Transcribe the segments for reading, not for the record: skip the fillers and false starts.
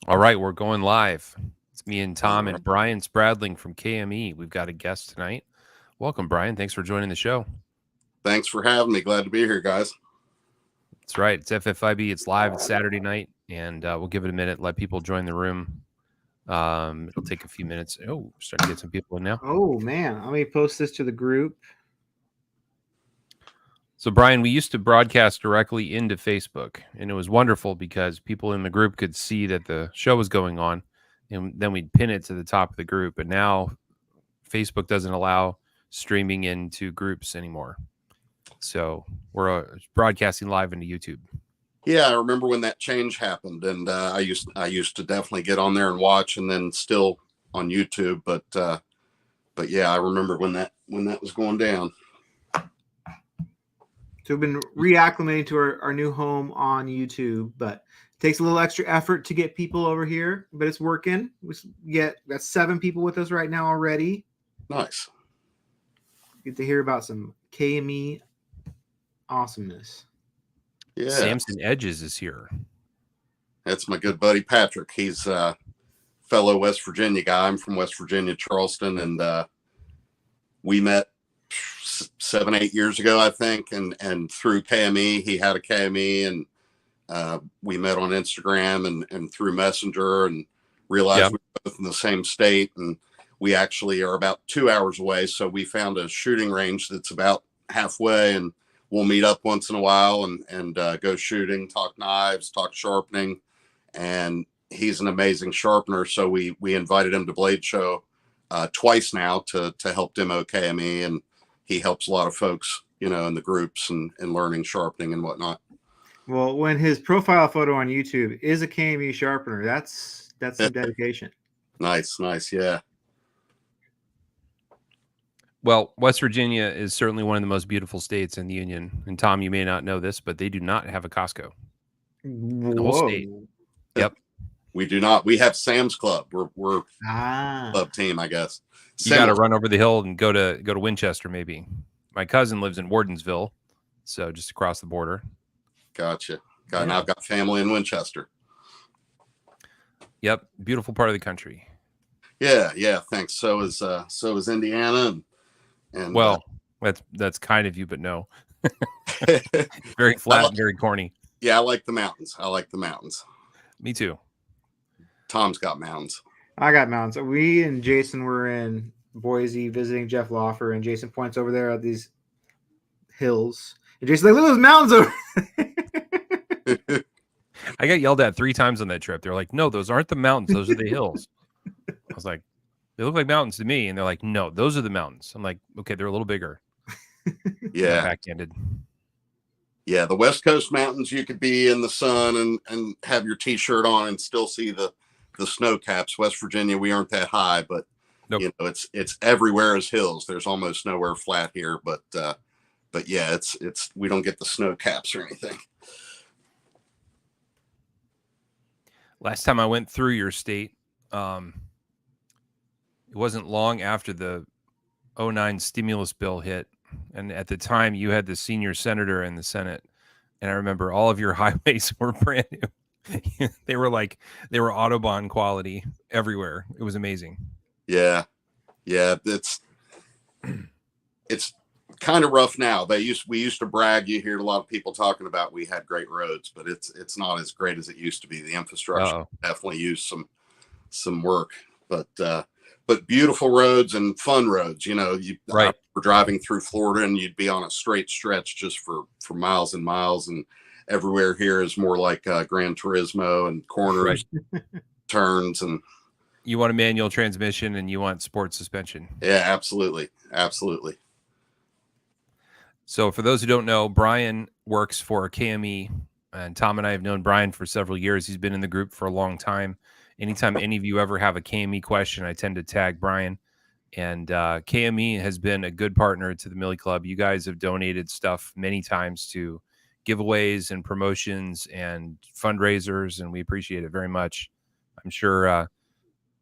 All right, we're going live. It's me and Tom and Brian Spradling from KME. We've got a guest tonight. Welcome, Brian. Thanks for joining the show. Thanks for having me. Glad to be here, guys. That's right. It's FFIB. It's live. It's Saturday night, and we'll give it a minute. Let people join the room. It'll take a few minutes. Oh, starting to get some people in now. Oh man, let me post this to the group. So, Brian, we used to broadcast directly into Facebook, and it was wonderful because people in the group could see that the show was going on, and then we'd pin it to the top of the group. But now Facebook doesn't allow streaming into groups anymore. So we're broadcasting live into YouTube. Yeah, I remember when that change happened, and I used to definitely get on there and watch, and then still on YouTube. But yeah, I remember when that was going down. So we've been reacclimating to our new home on YouTube, but it takes a little extra effort to get people over here, but it's working. That's 7 people with us right now already. Nice. Get to hear about some KME awesomeness. Yeah. Samson Edges is here. That's my good buddy Patrick. He's a fellow West Virginia guy. I'm from West Virginia, Charleston, and we met 7-8 years ago, I think, and through KME. He had a KME, and we met on Instagram and through Messenger, and realized we were both in the same state, and we actually are about 2 hours away. So we found a shooting range that's about halfway, and we'll meet up once in a while and go shooting, talk knives, talk sharpening. And he's an amazing sharpener. So we invited him to Blade Show twice now to help demo KME, and he helps a lot of folks, in the groups and learning sharpening and whatnot. Well, when his profile photo on YouTube is a KME sharpener, that's some dedication. Nice. Yeah. Well, West Virginia is certainly one of the most beautiful states in the Union. And Tom, you may not know this, but they do not have a Costco. The whole state. Yep. We do not. We have Sam's Club. We're club team, I guess. You got to run over the hill and go to Winchester, maybe. My cousin lives in Wardensville, so just across the border. Gotcha. And I've got family in Winchester. Yep, beautiful part of the country. Yeah. Thanks. So is Indiana, and well, that's kind of you, but no. Very flat, and very corny. Yeah, I like the mountains. Me too. Tom's got mountains. I got mountains. We and Jason were in Boise visiting Jeff Loffer, and Jason points over there at these hills. And Jason's like, look at those mountains over there. I got yelled at 3 times on that trip. They're like, no, those aren't the mountains. Those are the hills. I was like, they look like mountains to me. And they're like, no, those are the mountains. I'm like, okay, they're a little bigger. Yeah. Backhanded. Yeah, the West Coast mountains, you could be in the sun and have your T-shirt on and still see the snow caps. West Virginia, we aren't that high, but nope. It's everywhere is hills. There's almost nowhere flat here, but yeah, it's we don't get the snow caps or anything. Last time I went through your state, it wasn't long after the 2009 stimulus bill hit. And at the time, you had the senior senator in the Senate. And I remember all of your highways were brand new. They were Autobahn quality everywhere. It was amazing. Yeah. It's kind of rough now. We used to brag. You hear a lot of people talking about we had great roads, but it's not as great as it used to be. The infrastructure definitely used some work, but beautiful roads and fun roads. Right. We're driving through Florida, and you'd be on a straight stretch just for miles and miles, and everywhere here is more like Gran Turismo and corners, turns, and you want a manual transmission and you want sport suspension. Yeah, absolutely. So for those who don't know, Brian works for KME, and Tom and I have known Brian for several years. He's been in the group for a long time. Anytime any of you ever have a KME question, I tend to tag Brian. And KME has been a good partner to the Millie Club. You guys have donated stuff many times to giveaways and promotions and fundraisers, and we appreciate it very much. I'm sure.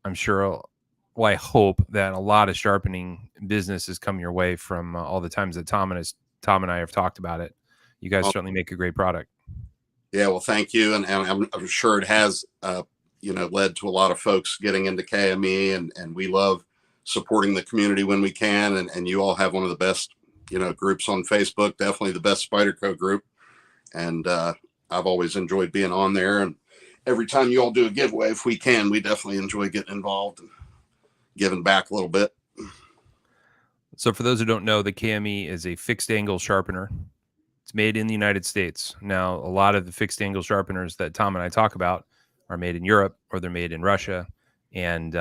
Well, I hope that a lot of sharpening business has come your way from all the times that Tom and I have talked about it. You guys certainly make a great product. Yeah, well, thank you, and I'm sure it has led to a lot of folks getting into KME, and we love supporting the community when we can. And you all have one of the best, groups on Facebook, definitely the best Spyderco group. And I've always enjoyed being on there. And every time you all do a giveaway, if we can, we definitely enjoy getting involved and giving back a little bit. So for those who don't know, the KME is a fixed angle sharpener. It's made in the United States. Now, a lot of the fixed angle sharpeners that Tom and I talk about are made in Europe or they're made in Russia. And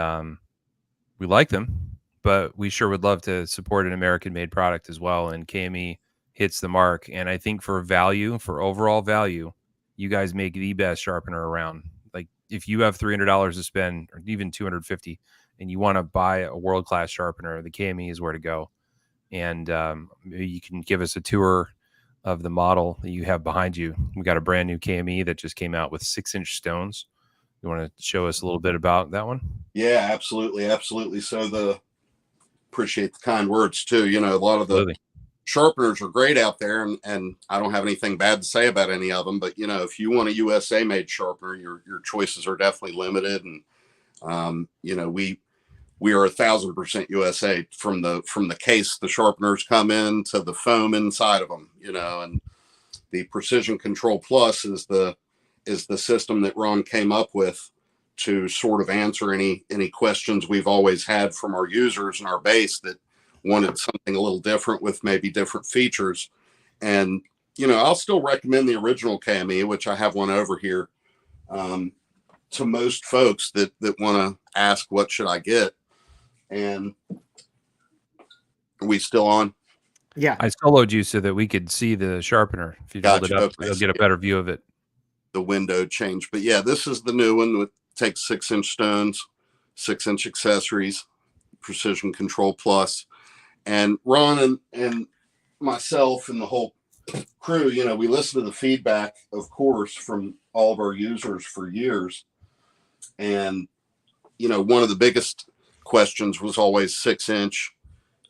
we like them, but we sure would love to support an American-made product as well. And KME hits the mark. And I think for value, for overall value, you guys make the best sharpener around. Like if you have $300 to spend, or even $250, and you want to buy a world-class sharpener, the KME is where to go. And maybe you can give us a tour of the model that you have behind you. We got a brand new KME that just came out with 6-inch stones. You want to show us a little bit about that one? Yeah, absolutely. Absolutely. So appreciate the kind words too. A lot of the sharpeners are great out there, and I don't have anything bad to say about any of them, but if you want a USA made sharpener, your choices are definitely limited. And we are 1,000% USA from the case the sharpeners come in to the foam inside of them, and the Precision Control Plus is the system that Ron came up with to sort of answer any questions we've always had from our users and our base that wanted something a little different with maybe different features. And, I'll still recommend the original KME, which I have one over here, to most folks that want to ask, what should I get? And are we still on? Yeah. I soloed you so that we could see the sharpener. If you hold it up, you'll get a better view of it. The window change. But yeah, this is the new one that takes 6-inch stones, 6-inch accessories, Precision Control Plus. And Ron and myself and the whole crew, we listen to the feedback, of course, from all of our users for years. And, one of the biggest questions was always 6-inch.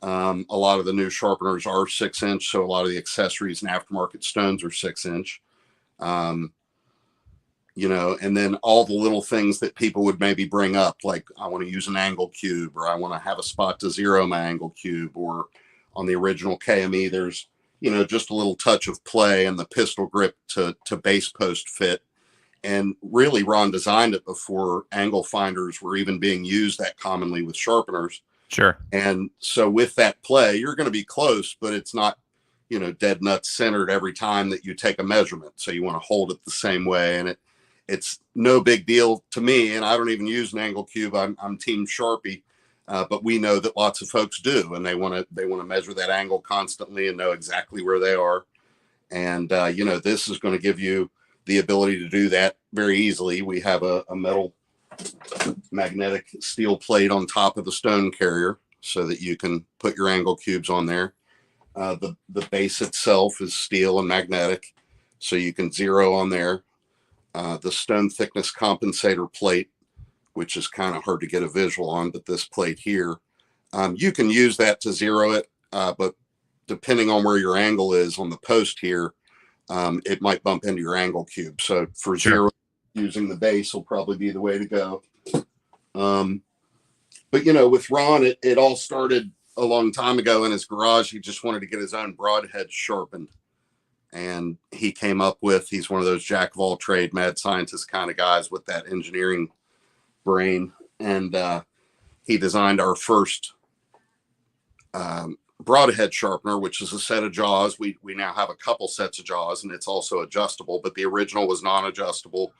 A lot of the new sharpeners are 6-inch, so a lot of the accessories and aftermarket stones are 6-inch. And then all the little things that people would maybe bring up, like I want to use an angle cube, or I want to have a spot to zero my angle cube, or on the original KME, there's, just a little touch of play and the pistol grip to base post fit. And really, Ron designed it before angle finders were even being used that commonly with sharpeners. Sure. And so with that play, you're going to be close, but it's not, dead nuts centered every time that you take a measurement. So you want to hold it the same way. And it's no big deal to me. And I don't even use an angle cube. I'm team Sharpie, but we know that lots of folks do, and they want to measure that angle constantly and know exactly where they are. And, this is going to give you the ability to do that very easily. We have a metal magnetic steel plate on top of the stone carrier so that you can put your angle cubes on there. The base itself is steel and magnetic, so you can zero on there. The stone thickness compensator plate, which is kind of hard to get a visual on, but this plate here, you can use that to zero it, but depending on where your angle is on the post here, it might bump into your angle cube. So for zero, using the base will probably be the way to go. But with Ron, it all started a long time ago in his garage. He just wanted to get his own broadhead sharpened. And he came up with, he's one of those jack of all trade, mad scientist kind of guys with that engineering brain. And he designed our first broadhead sharpener, which is a set of jaws. We now have a couple sets of jaws, and it's also adjustable, but the original was non-adjustable.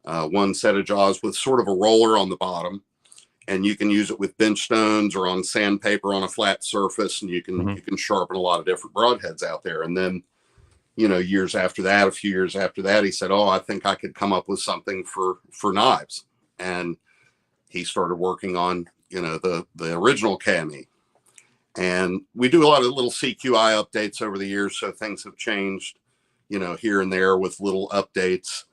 One set of jaws with sort of a roller on the bottom, and you can use it with bench stones or on sandpaper on a flat surface, and you can sharpen a lot of different broadheads out there. And then, years after that, a few years after that, he said, "Oh, I think I could come up with something for knives." And he started working on, the original KME. And we do a lot of little CQI updates over the years, so things have changed, here and there with little updates.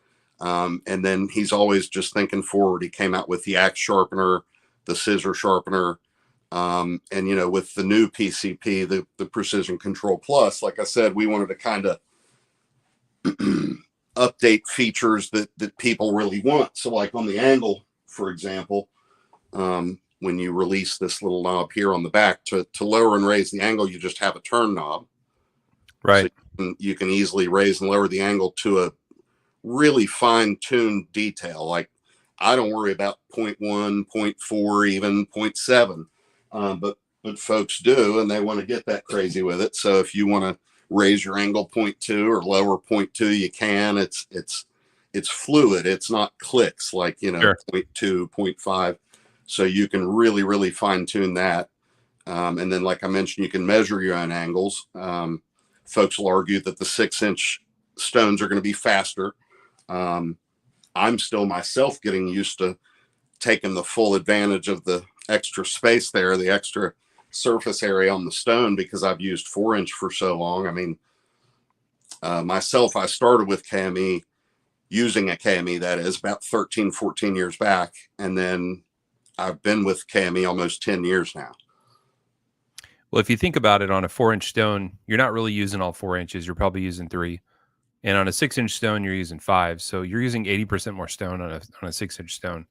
And then he's always just thinking forward. He came out with the axe sharpener, the scissor sharpener, and with the new PCP, the Precision Control Plus, like I said, we wanted to kind of update features that people really want. So like on the angle, for example, when you release this little knob here on the back to lower and raise the angle, you just have a turn knob. Right. So you can easily raise and lower the angle to a really fine-tuned detail. Like I don't worry about 0.1, 0.4, even 0.7, but folks do, and they want to get that crazy with it. So if you want to raise your angle 0.2 or lower 0.2, you can. It's fluid. It's not clicks like, you know, Sure. 0.2, 0.5. So you can really, really fine tune that. And then, like I mentioned, you can measure your own angles. Folks will argue that the 6-inch stones are going to be faster. I'm still myself getting used to taking the full advantage of the extra space there, the extra surface area on the stone, because I've used 4-inch for so long. I mean, myself, I started with KME, using a KME, that is, about 13, 14 years back. And then I've been with KME almost 10 years now. Well, if you think about it, on a 4-inch stone, you're not really using all 4 inches. You're probably using 3. And on a 6-inch stone, you're using 5. So you're using 80% more stone on a 6-inch stone.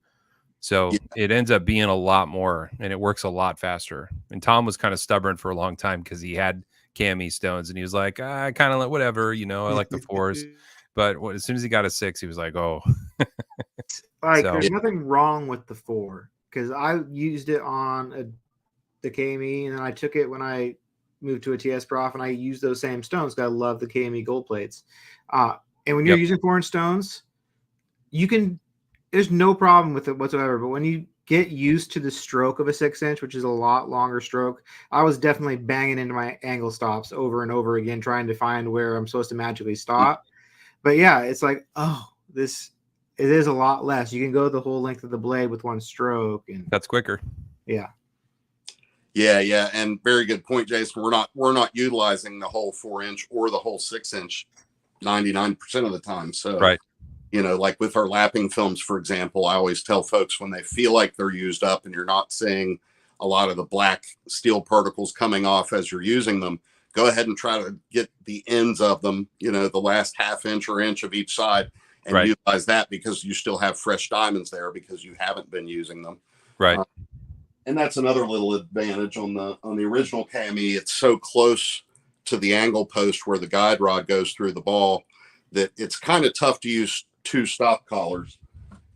So Yeah. it ends up being a lot more, and it works a lot faster. And Tom was kind of stubborn for a long time because he had KME stones, and he was like, I kind of like whatever, you know, I like the 4s. But as soon as he got a 6, he was like, oh. Like, So- there's nothing wrong with the 4 because I used it on the KME, and then I took it when I moved to a TS Prof, and I used those same stones because I love the KME gold plates. And when you're Yep. using 4-inch stones, there's no problem with it whatsoever. But when you get used to the stroke of a 6-inch, which is a lot longer stroke, I was definitely banging into my angle stops over and over again, trying to find where I'm supposed to magically stop. But yeah, it's like, it is a lot less. You can go the whole length of the blade with one stroke, and That's quicker. yeah. Yeah, and very good point, Jason. We're not utilizing the whole 4-inch or the whole 6-inch 99% of the time. So, Right. you know, like with our lapping films, for example, I always tell folks when they feel like they're used up and you're not seeing a lot of the black steel particles coming off as you're using them, go ahead and try to get the ends of them, you know, the last ½ inch or inch of each side, and Right. utilize that because you still have fresh diamonds there because you haven't been using them. Right. And that's another little advantage on the original KME. It's so close to the angle post where the guide rod goes through the ball that it's kind of tough to use 2 stop collars.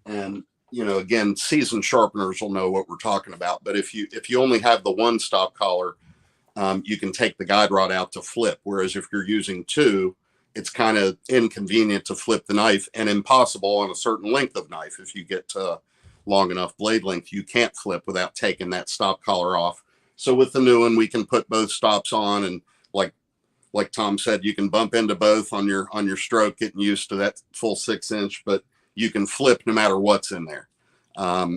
And, you know, again, seasoned sharpeners will know what we're talking about. But if you only have the 1 stop collar, you can take the guide rod out to flip. Whereas if you're using 2, it's kind of inconvenient to flip the knife, and impossible on a certain length of knife. If you get to long enough blade length, you can't flip without taking that stop collar off. So with the new one, we can put both stops on, and like Tom said, you can bump into both on your stroke, getting used to that full 6-inch, but you can flip no matter what's in there,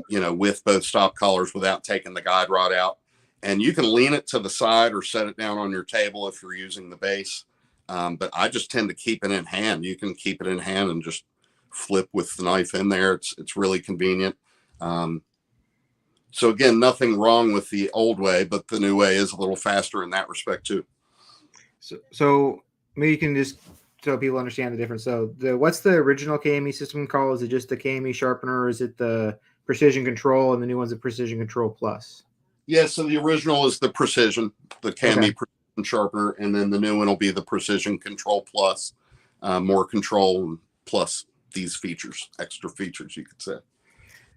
you know, with both stop collars without taking the guide rod out. And you can lean it to the side or set it down on your table if you're using the base. But I just tend to keep it in hand. You can keep it in hand and just flip with the knife in there. It's really convenient. So again, nothing wrong with the old way, but the new way is a little faster in that respect too. So maybe you can just so people understand the difference. So what's the original KME system called? Is it just the KME sharpener, or is it the Precision Control, and the new one's the Precision Control Plus? Yeah, so the original is the Precision, the KME Precision Sharpener, and then the new one will be the Precision Control Plus, more control plus these features, extra features, you could say.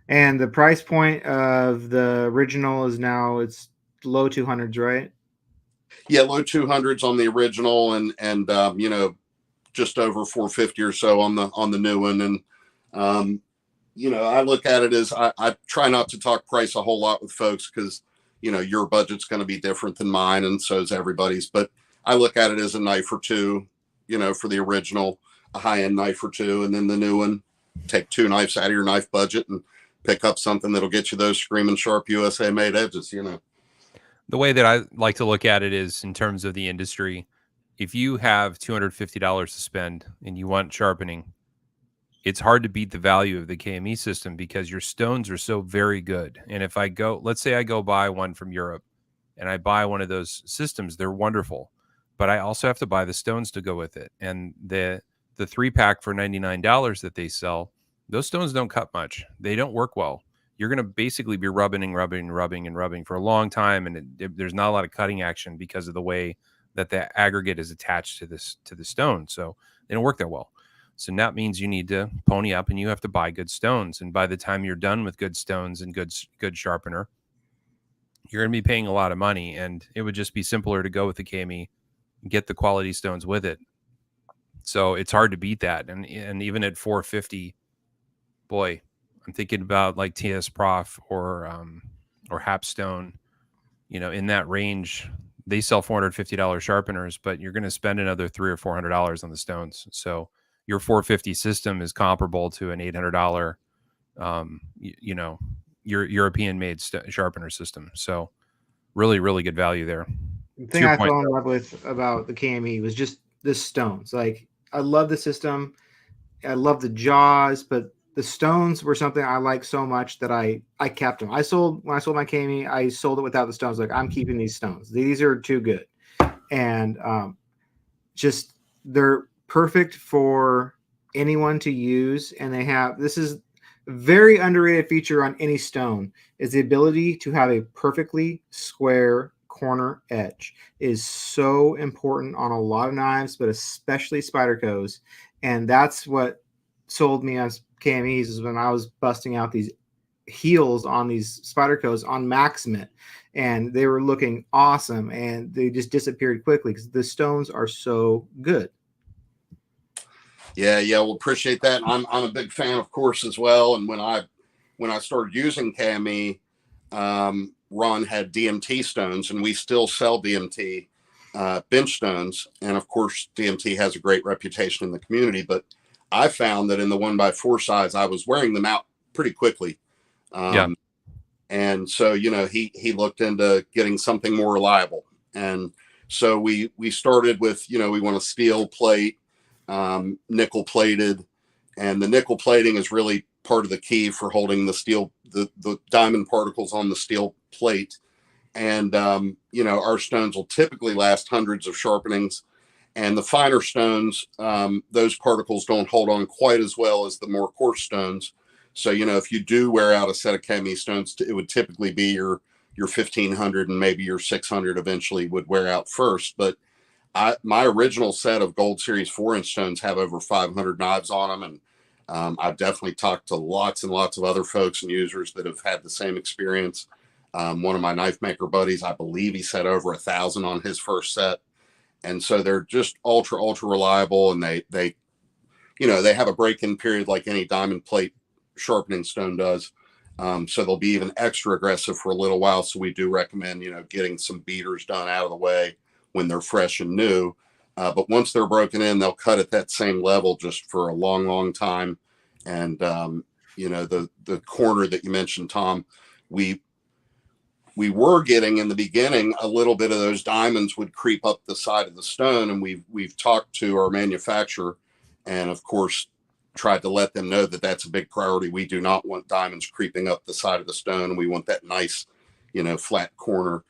And the price point of the original is now it's low 200s, right? Yeah, low 200s on the original, and you know, just over 450 or so on the new one. And you know, I look at it as I try not to talk price a whole lot with folks because, you know, your budget's going to be different than mine, and so is everybody's. But I look at it as a knife or two, you know, for the original, a high-end knife or two, and then the new one, take 2 knives out of your knife budget and pick up something that'll get you those screaming sharp USA made edges, you know. The way that I like to look at it is in terms of the industry. If you have $250 to spend and you want sharpening, it's hard to beat the value of the KME system because your stones are so very good. And if I go, let's say I go buy one from Europe and I buy one of those systems, they're wonderful, but I also have to buy the stones to go with it. And the the 3-pack for $99 that they sell, those stones don't cut much. They don't work well. You're going to basically be rubbing for a long time, and there's not a lot of cutting action because of the way that the aggregate is attached to the stone. So they don't work that well. So that means you need to pony up and you have to buy good stones. And by the time you're done with good stones and good sharpener, you're going to be paying a lot of money. And it would just be simpler to go with the KME and get the quality stones with it. So it's hard to beat that. And even at $450, boy, I'm thinking about like TS Prof or Hapstone, in that range. They sell $450 sharpeners, but you're going to spend another $300 or $400 on the stones. So your 450 system is comparable to an $800, your European-made sharpener system. So really, really good value there. The thing I fell in love with about the KME was just the stones. Like, I love the system. I love the jaws, but the stones were something I liked so much that I kept them. When I sold my KME, I sold it without the stones. Like, I'm keeping these stones. These are too good. And just they're perfect for anyone to use. And this is a very underrated feature on any stone, is the ability to have a perfectly square corner edge. Is so important on a lot of knives, but especially Spydercos. And that's what sold me as KMEs, is when I was busting out these heels on these Spydercos on Maximate, and they were looking awesome, and they just disappeared quickly because the stones are so good. Yeah, we'll appreciate that. I'm a big fan, of course, as well. And when I started using KME, Ron had DMT stones, and we still sell DMT bench stones. And of course, DMT has a great reputation in the community, but I found that in the 1x4 size, I was wearing them out pretty quickly. And so, he looked into getting something more reliable. And so we started with, we want a steel plate, nickel plated, and the nickel plating is really part of the key for holding the steel, the diamond particles on the steel plate. And, our stones will typically last hundreds of sharpenings. And the finer stones, those particles don't hold on quite as well as the more coarse stones. So, if you do wear out a set of KME stones, it would typically be your 1500 and maybe your 600 eventually would wear out first. But my original set of Gold Series 4-inch stones have over 500 knives on them. And I've definitely talked to lots and lots of other folks and users that have had the same experience. One of my knife maker buddies, I believe he said over 1,000 on his first set. And so they're just ultra reliable, and they have a break-in period like any diamond plate sharpening stone does. So they'll be even extra aggressive for a little while. So we do recommend, getting some beaters done out of the way when they're fresh and new. But once they're broken in, they'll cut at that same level just for a long time. And, the corner that you mentioned, Tom, we were getting in the beginning a little bit of those diamonds would creep up the side of the stone. And we've talked to our manufacturer and, of course, tried to let them know that that's a big priority. We do not want diamonds creeping up the side of the stone. We want that nice, flat corner.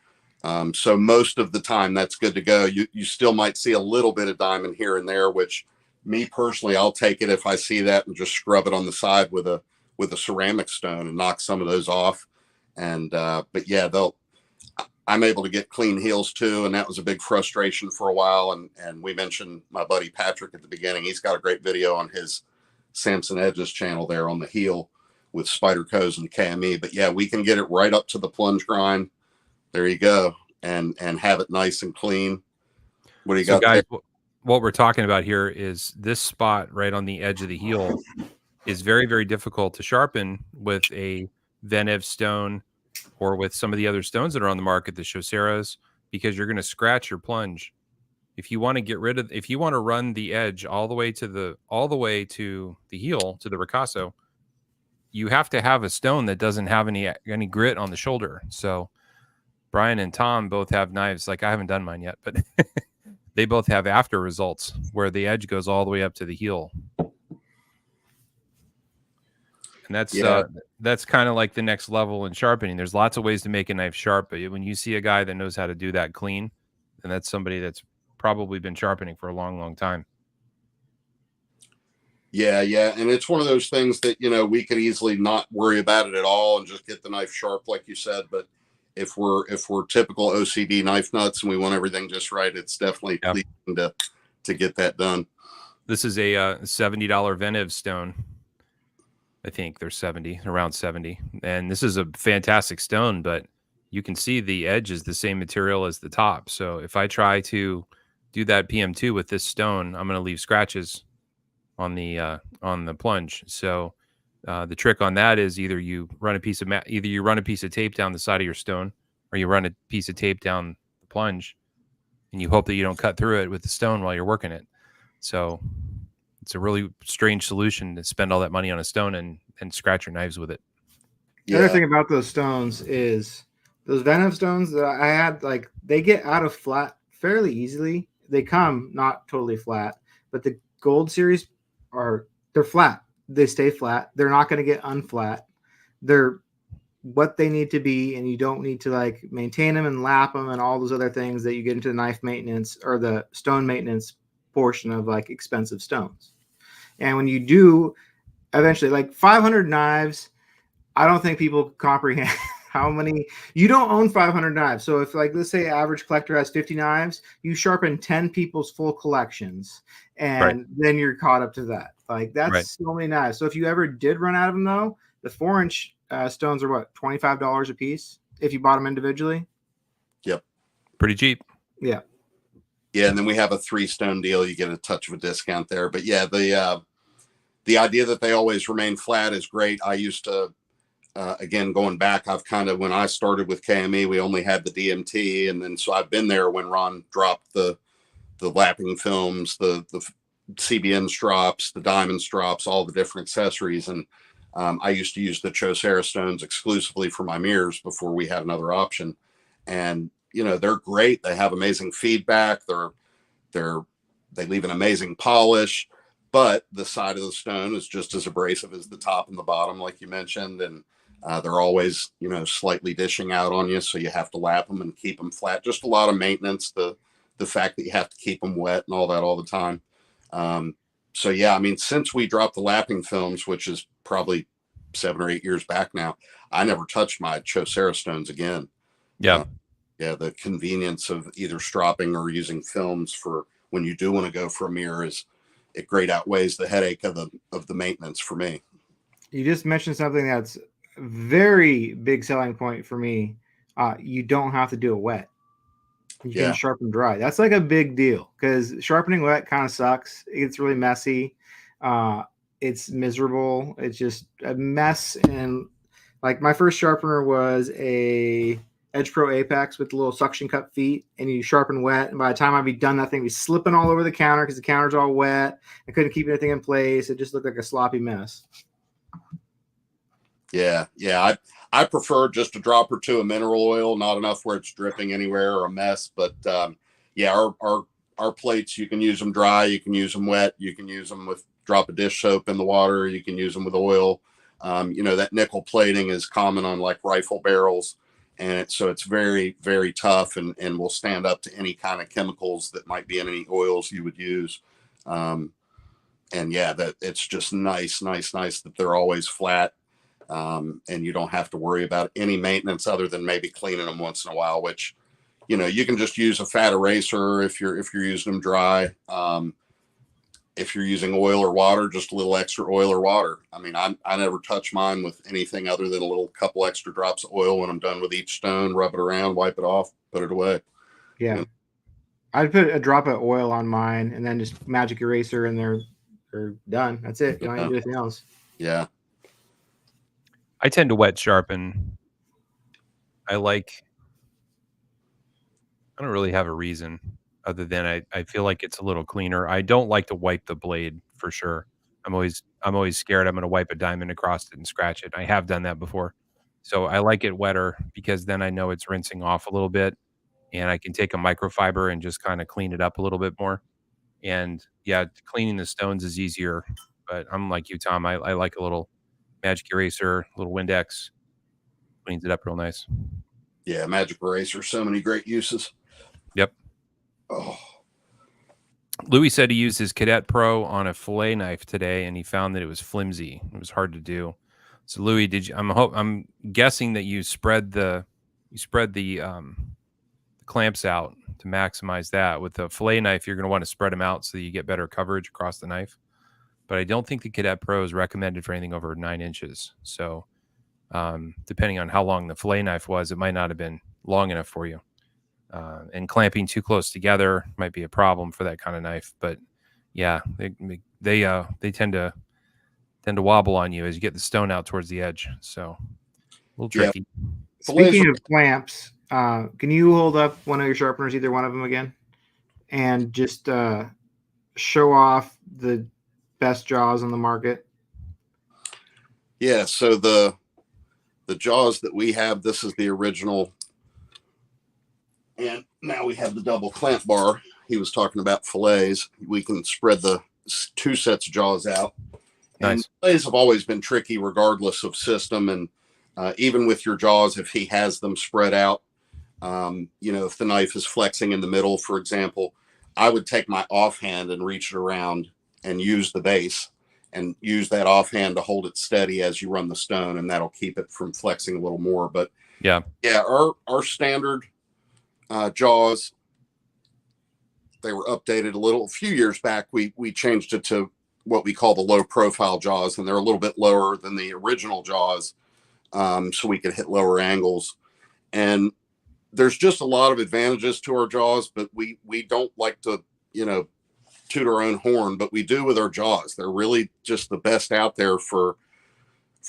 So most of the time that's good to go. You still might see a little bit of diamond here and there, which me personally, I'll take it if I see that and just scrub it on the side with a ceramic stone and knock some of those off. And, but yeah, I'm able to get clean heels too. And that was a big frustration for a while. And we mentioned my buddy Patrick at the beginning. He's got a great video on his Samson Edges channel there on the heel with Spydercos and KME. But yeah, we can get it right up to the plunge grind. There you go. And have it nice and clean. What do you got, guys? What we're talking about here is this spot right on the edge of the heel is very, very difficult to sharpen with a Venev stone or with some of the other stones that are on the market, the Choceras, because you're going to scratch your plunge. If you want to if you want to run the edge all the way to the heel, to the ricasso, you have to have a stone that doesn't have any grit on the shoulder. So Brian and Tom both have knives. Like, I haven't done mine yet, but they both have after results where the edge goes all the way up to the heel. And that's kind of like the next level in sharpening. There's lots of ways to make a knife sharp, but when you see a guy that knows how to do that clean, then that's somebody that's probably been sharpening for a long time. Yeah, yeah, and it's one of those things that we could easily not worry about it at all and just get the knife sharp, like you said. But if we're typical OCD knife nuts and we want everything just right, it's definitely Yeah. pleasing to get that done. This is a $70 Venev stone. I think they're around 70. And this is a fantastic stone, but you can see the edge is the same material as the top. So if I try to do that PM2 with this stone, I'm going to leave scratches on the plunge. So the trick on that is either you run a piece of tape down the side of your stone, or you run a piece of tape down the plunge, and you hope that you don't cut through it with the stone while you're working it. So it's a really strange solution to spend all that money on a stone and scratch your knives with it. The other thing about those stones is those Venom stones that I had, like, they get out of flat fairly easily. They come not totally flat, but the gold series they're flat. They stay flat. They're not going to get unflat. They're what they need to be, and you don't need to like maintain them and lap them and all those other things that you get into the knife maintenance or the stone maintenance portion of like expensive stones. And when you do eventually, like 500 knives, I don't think people comprehend how many. You don't own 500 knives. So if, like, let's say average collector has 50 knives, you sharpen 10 people's full collections, and then you're caught up to that. Like, that's so many knives. So if you ever did run out of them, though, the 4-inch stones are what, $25 a piece if you bought them individually? Yep. Pretty cheap. Yeah. Yeah, and then we have a 3-stone deal. You get a touch of a discount there. But yeah, the idea that they always remain flat is great. I used to, again, going back, when I started with KME, we only had the DMT. And then so I've been there when Ron dropped the lapping films, the CBN strops, the diamond strops, all the different accessories. And I used to use the Chaucer stones exclusively for my mirrors before we had another option. And, they're great. They have amazing feedback. They leave an amazing polish, but the side of the stone is just as abrasive as the top and the bottom, like you mentioned. And they're always, slightly dishing out on you. So you have to lap them and keep them flat. Just a lot of maintenance. The fact that you have to keep them wet and all that all the time. So yeah, I mean, since we dropped the lapping films, which is probably 7 or 8 years back now, I never touched my Chaucer stones again. Yeah. Yeah. The convenience of either stropping or using films for when you do want to go for a mirror it great outweighs the headache of the maintenance for me. You just mentioned something that's very big selling point for me. You don't have to do it wet. You can sharpen dry. That's like a big deal because sharpening wet kind of sucks. It's really messy. It's miserable. It's just a mess. And like my first sharpener was a Edge Pro Apex with the little suction cup feet, and you sharpen wet. And by the time I'd be done, that thing would be slipping all over the counter because the counter's all wet. I couldn't keep anything in place. It just looked like a sloppy mess. Yeah. I prefer just a drop or two of mineral oil, not enough where it's dripping anywhere or a mess. But our plates, you can use them dry, you can use them wet, you can use them with drop of dish soap in the water, you can use them with oil. That nickel plating is common on like rifle barrels, and so it's very, very tough and will stand up to any kind of chemicals that might be in any oils you would use. And yeah, that it's just nice that they're always flat. And you don't have to worry about any maintenance other than maybe cleaning them once in a while, which, you can just use a fat eraser if you're using them dry. If you're using oil or water, just a little extra oil or water. I mean, I never touch mine with anything other than a little couple extra drops of oil when I'm done with each stone, rub it around, wipe it off, put it away. Yeah. I'd put a drop of oil on mine and then just magic eraser and they're done. That's it. You don't need to do anything else. Yeah. I tend to wet sharpen. I don't really have a reason other than I feel like it's a little cleaner. I don't like to wipe the blade for sure. I'm always scared I'm going to wipe a diamond across it and scratch it. I have done that before. So I like it wetter because then I know it's rinsing off a little bit and I can take a microfiber and just kind of clean it up a little bit more. And yeah, cleaning the stones is easier, but I'm like you, Tom. I like a little magic eraser, a little Windex, cleans it up real nice. Yeah, magic eraser, so many great uses. Yep. Oh. Louis said he used his Cadet Pro on a fillet knife today, and he found that it was flimsy. It was hard to do. So Louis, did you? I'm guessing that you spread the clamps out to maximize that. With the fillet knife, you're going to want to spread them out so that you get better coverage across the knife. But I don't think the Cadet Pro is recommended for anything over 9 inches. So depending on how long the fillet knife was, it might not have been long enough for you. And clamping too close together might be a problem for that kind of knife. But yeah, they tend to wobble on you as you get the stone out towards the edge. So a little tricky. Yeah. Speaking of clamps, can you hold up one of your sharpeners, either one of them again, and just show off the best jaws on the market? Yeah. So the jaws that we have, this is the original. And now we have the double clamp bar. He was talking about fillets. We can spread the 2 sets of jaws out. Nice. And fillets have always been tricky regardless of system. And even with your jaws, if he has them spread out, if the knife is flexing in the middle, for example, I would take my offhand and reach it around and use the base and use that offhand to hold it steady as you run the stone. And that'll keep it from flexing a little more. But yeah, our standard jaws, they were updated a few years back. We changed it to what we call the low profile jaws, and they're a little bit lower than the original jaws, so we could hit lower angles. And there's just a lot of advantages to our jaws, but we don't like to toot our own horn, but we do with our jaws. They're really just the best out there for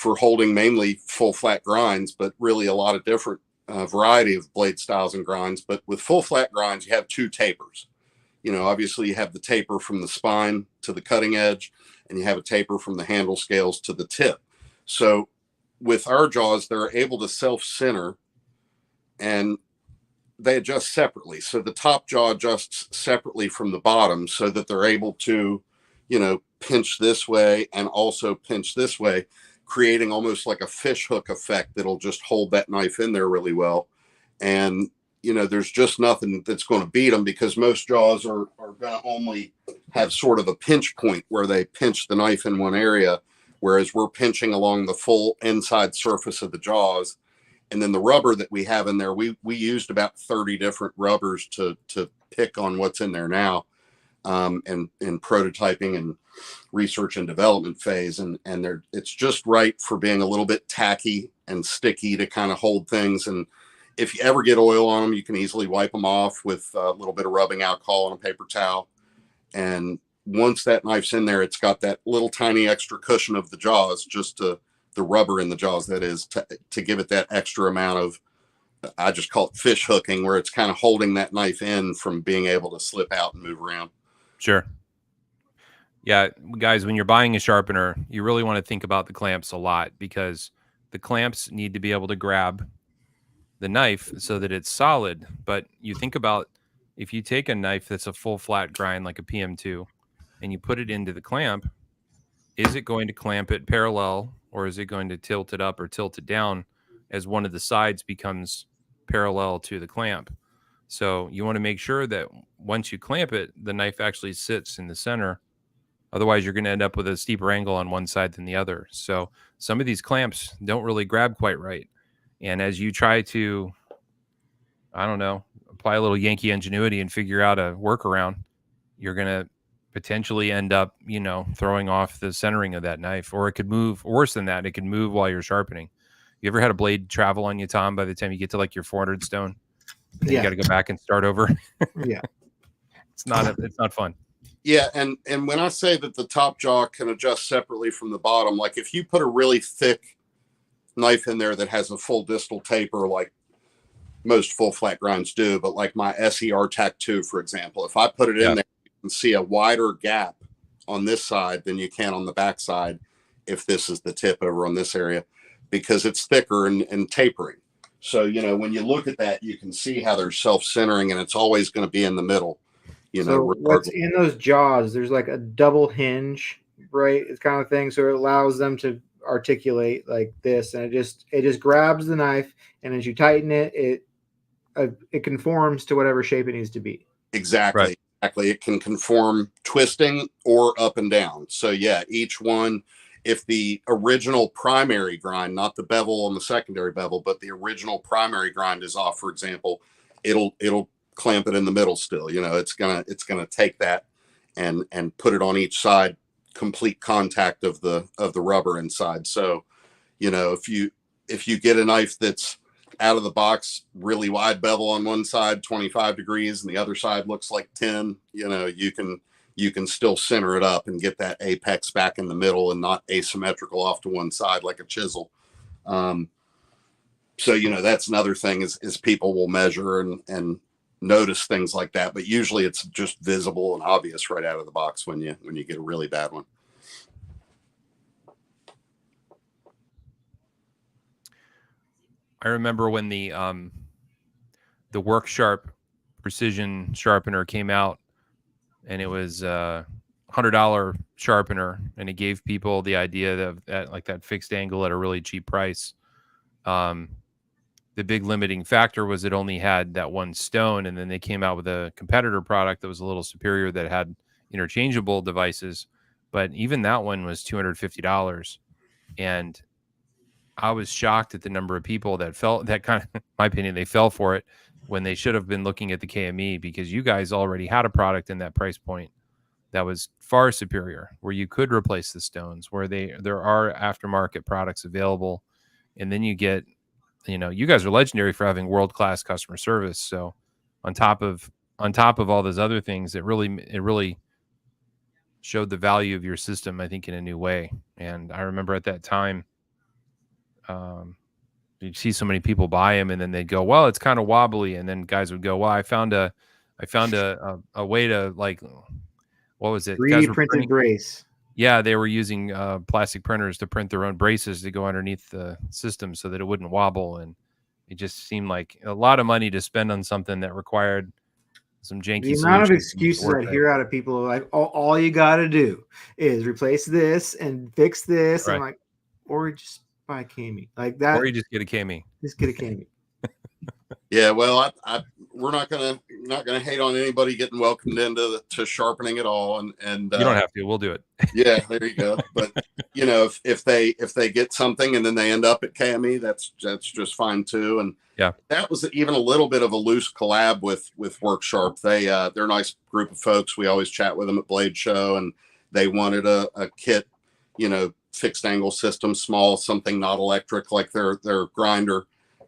holding mainly full flat grinds, but really a lot of different variety of blade styles and grinds. But with full flat grinds, you have 2 tapers. Obviously you have the taper from the spine to the cutting edge, and you have a taper from the handle scales to the tip. So with our jaws, they're able to self-center, and they adjust separately. So the top jaw adjusts separately from the bottom so that they're able to, pinch this way and also pinch this way, creating almost like a fish hook effect that'll just hold that knife in there really well. And, there's just nothing that's going to beat them, because most jaws are going to only have sort of a pinch point where they pinch the knife in one area, whereas we're pinching along the full inside surface of the jaws. And then the rubber that we have in there, we used about 30 different rubbers to pick on what's in there now, and in prototyping and research and development phase. And it's just right for being a little bit tacky and sticky to kind of hold things. And if you ever get oil on them, you can easily wipe them off with a little bit of rubbing alcohol on a paper towel. And once that knife's in there, it's got that little tiny extra cushion of the jaws, the rubber in the jaws, that is, to give it that extra amount of, I just call it fish hooking, where it's kind of holding that knife in from being able to slip out and move around. Sure. Yeah, guys, when you're buying a sharpener, you really want to think about the clamps a lot, because the clamps need to be able to grab the knife so that it's solid. But you think about, if you take a knife that's a full flat grind like a PM2 and you put it into the clamp, is it going to clamp it parallel, or is it going to tilt it up or tilt it down as one of the sides becomes parallel to the clamp? So you want to make sure that once you clamp it, the knife actually sits in the center. Otherwise, you're going to end up with a steeper angle on one side than the other. So some of these clamps don't really grab quite right. And as you try to, apply a little Yankee ingenuity and figure out a workaround, you're going to potentially end up, throwing off the centering of that knife. Or it could move, worse than that, it could move while you're sharpening. You ever had a blade travel on you, Tom, by the time you get to like your 400 stone? Then you got to go back and start over. Yeah. It's not fun. Yeah, and when I say that the top jaw can adjust separately from the bottom, like if you put a really thick knife in there that has a full distal taper, like most full flat grinds do, but like my SER Tac 2, for example, if I put it in there, you can see a wider gap on this side than you can on the back side if this is the tip over on this area, because it's thicker and tapering. So, when you look at that, you can see how they're self-centering, and it's always going to be in the middle. So what's in those jaws, there's like a double hinge, right? It's kind of thing. So it allows them to articulate like this, and it just grabs the knife, and as you tighten it, it conforms to whatever shape it needs to be. Exactly. Right. Exactly. It can conform twisting or up and down. So yeah, each one, if the original primary grind, not the bevel on the secondary bevel, but the original primary grind is off, for example, it'll clamp it in the middle still. You know, it's gonna take that and put it on each side, complete contact of the rubber inside. So, you know, if you get a knife that's out of the box, really wide bevel on one side, 25 degrees, and the other side looks like 10, you know, you can still center it up and get that apex back in the middle and not asymmetrical off to one side like a chisel. So, you know, that's another thing is people will measure and notice things like that, but usually it's just visible and obvious right out of the box when you get a really bad one. I remember when the Work Sharp precision sharpener came out, and it was $100 sharpener, and it gave people the idea that like that fixed angle at a really cheap price. The big limiting factor was it only had that one stone, and then they came out with a competitor product that was a little superior that had interchangeable devices, but even that one was $250, and I was shocked at the number of people that kind of, in my opinion, they fell for it when they should have been looking at the KME, because you guys already had a product in that price point that was far superior, where you could replace the stones, where there are aftermarket products available. And then you get, you know, you guys are legendary for having world-class customer service. So on top of all those other things, it really showed the value of your system, I think, in a new way. And I remember at that time, you'd see so many people buy them, and then they'd go, well, it's kind of wobbly. And then guys would go, well, I found a way to, like, what was it? 3D printed brace. Yeah, they were using plastic printers to print their own braces to go underneath the system so that it wouldn't wobble. And it just seemed like a lot of money to spend on something that required some janky. The amount of excuses I hear out of people like, all you got to do is replace this and fix this. Right. I'm like, or just buy a KME like that. Or you just get a KME. Just get a KME. Yeah, well, we're not gonna hate on anybody getting welcomed into to sharpening at all, and you don't have to. We'll do it. Yeah, there you go. But you know, if they get something and then they end up at KME, that's just fine too. And yeah, that was even a little bit of a loose collab with Work Sharp. They're a nice group of folks. We always chat with them at Blade Show, and they wanted a kit, you know, fixed angle system, small, something not electric like their grinder.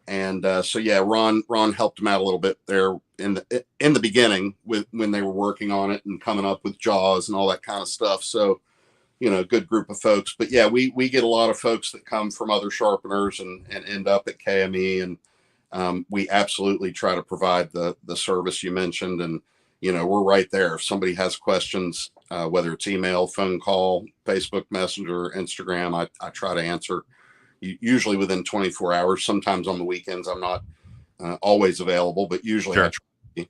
And so yeah, Ron helped them out a little bit there in the beginning when they were working on it and coming up with jaws and all that kind of stuff. So, you know, good group of folks. But yeah, we get a lot of folks that come from other sharpeners and end up at KME, and we absolutely try to provide the service you mentioned. And you know, we're right there. If somebody has questions, whether it's email, phone call, Facebook Messenger, Instagram, I try to answer. Usually within 24 hours. Sometimes on the weekends, I'm not always available, but usually sure. I try to be.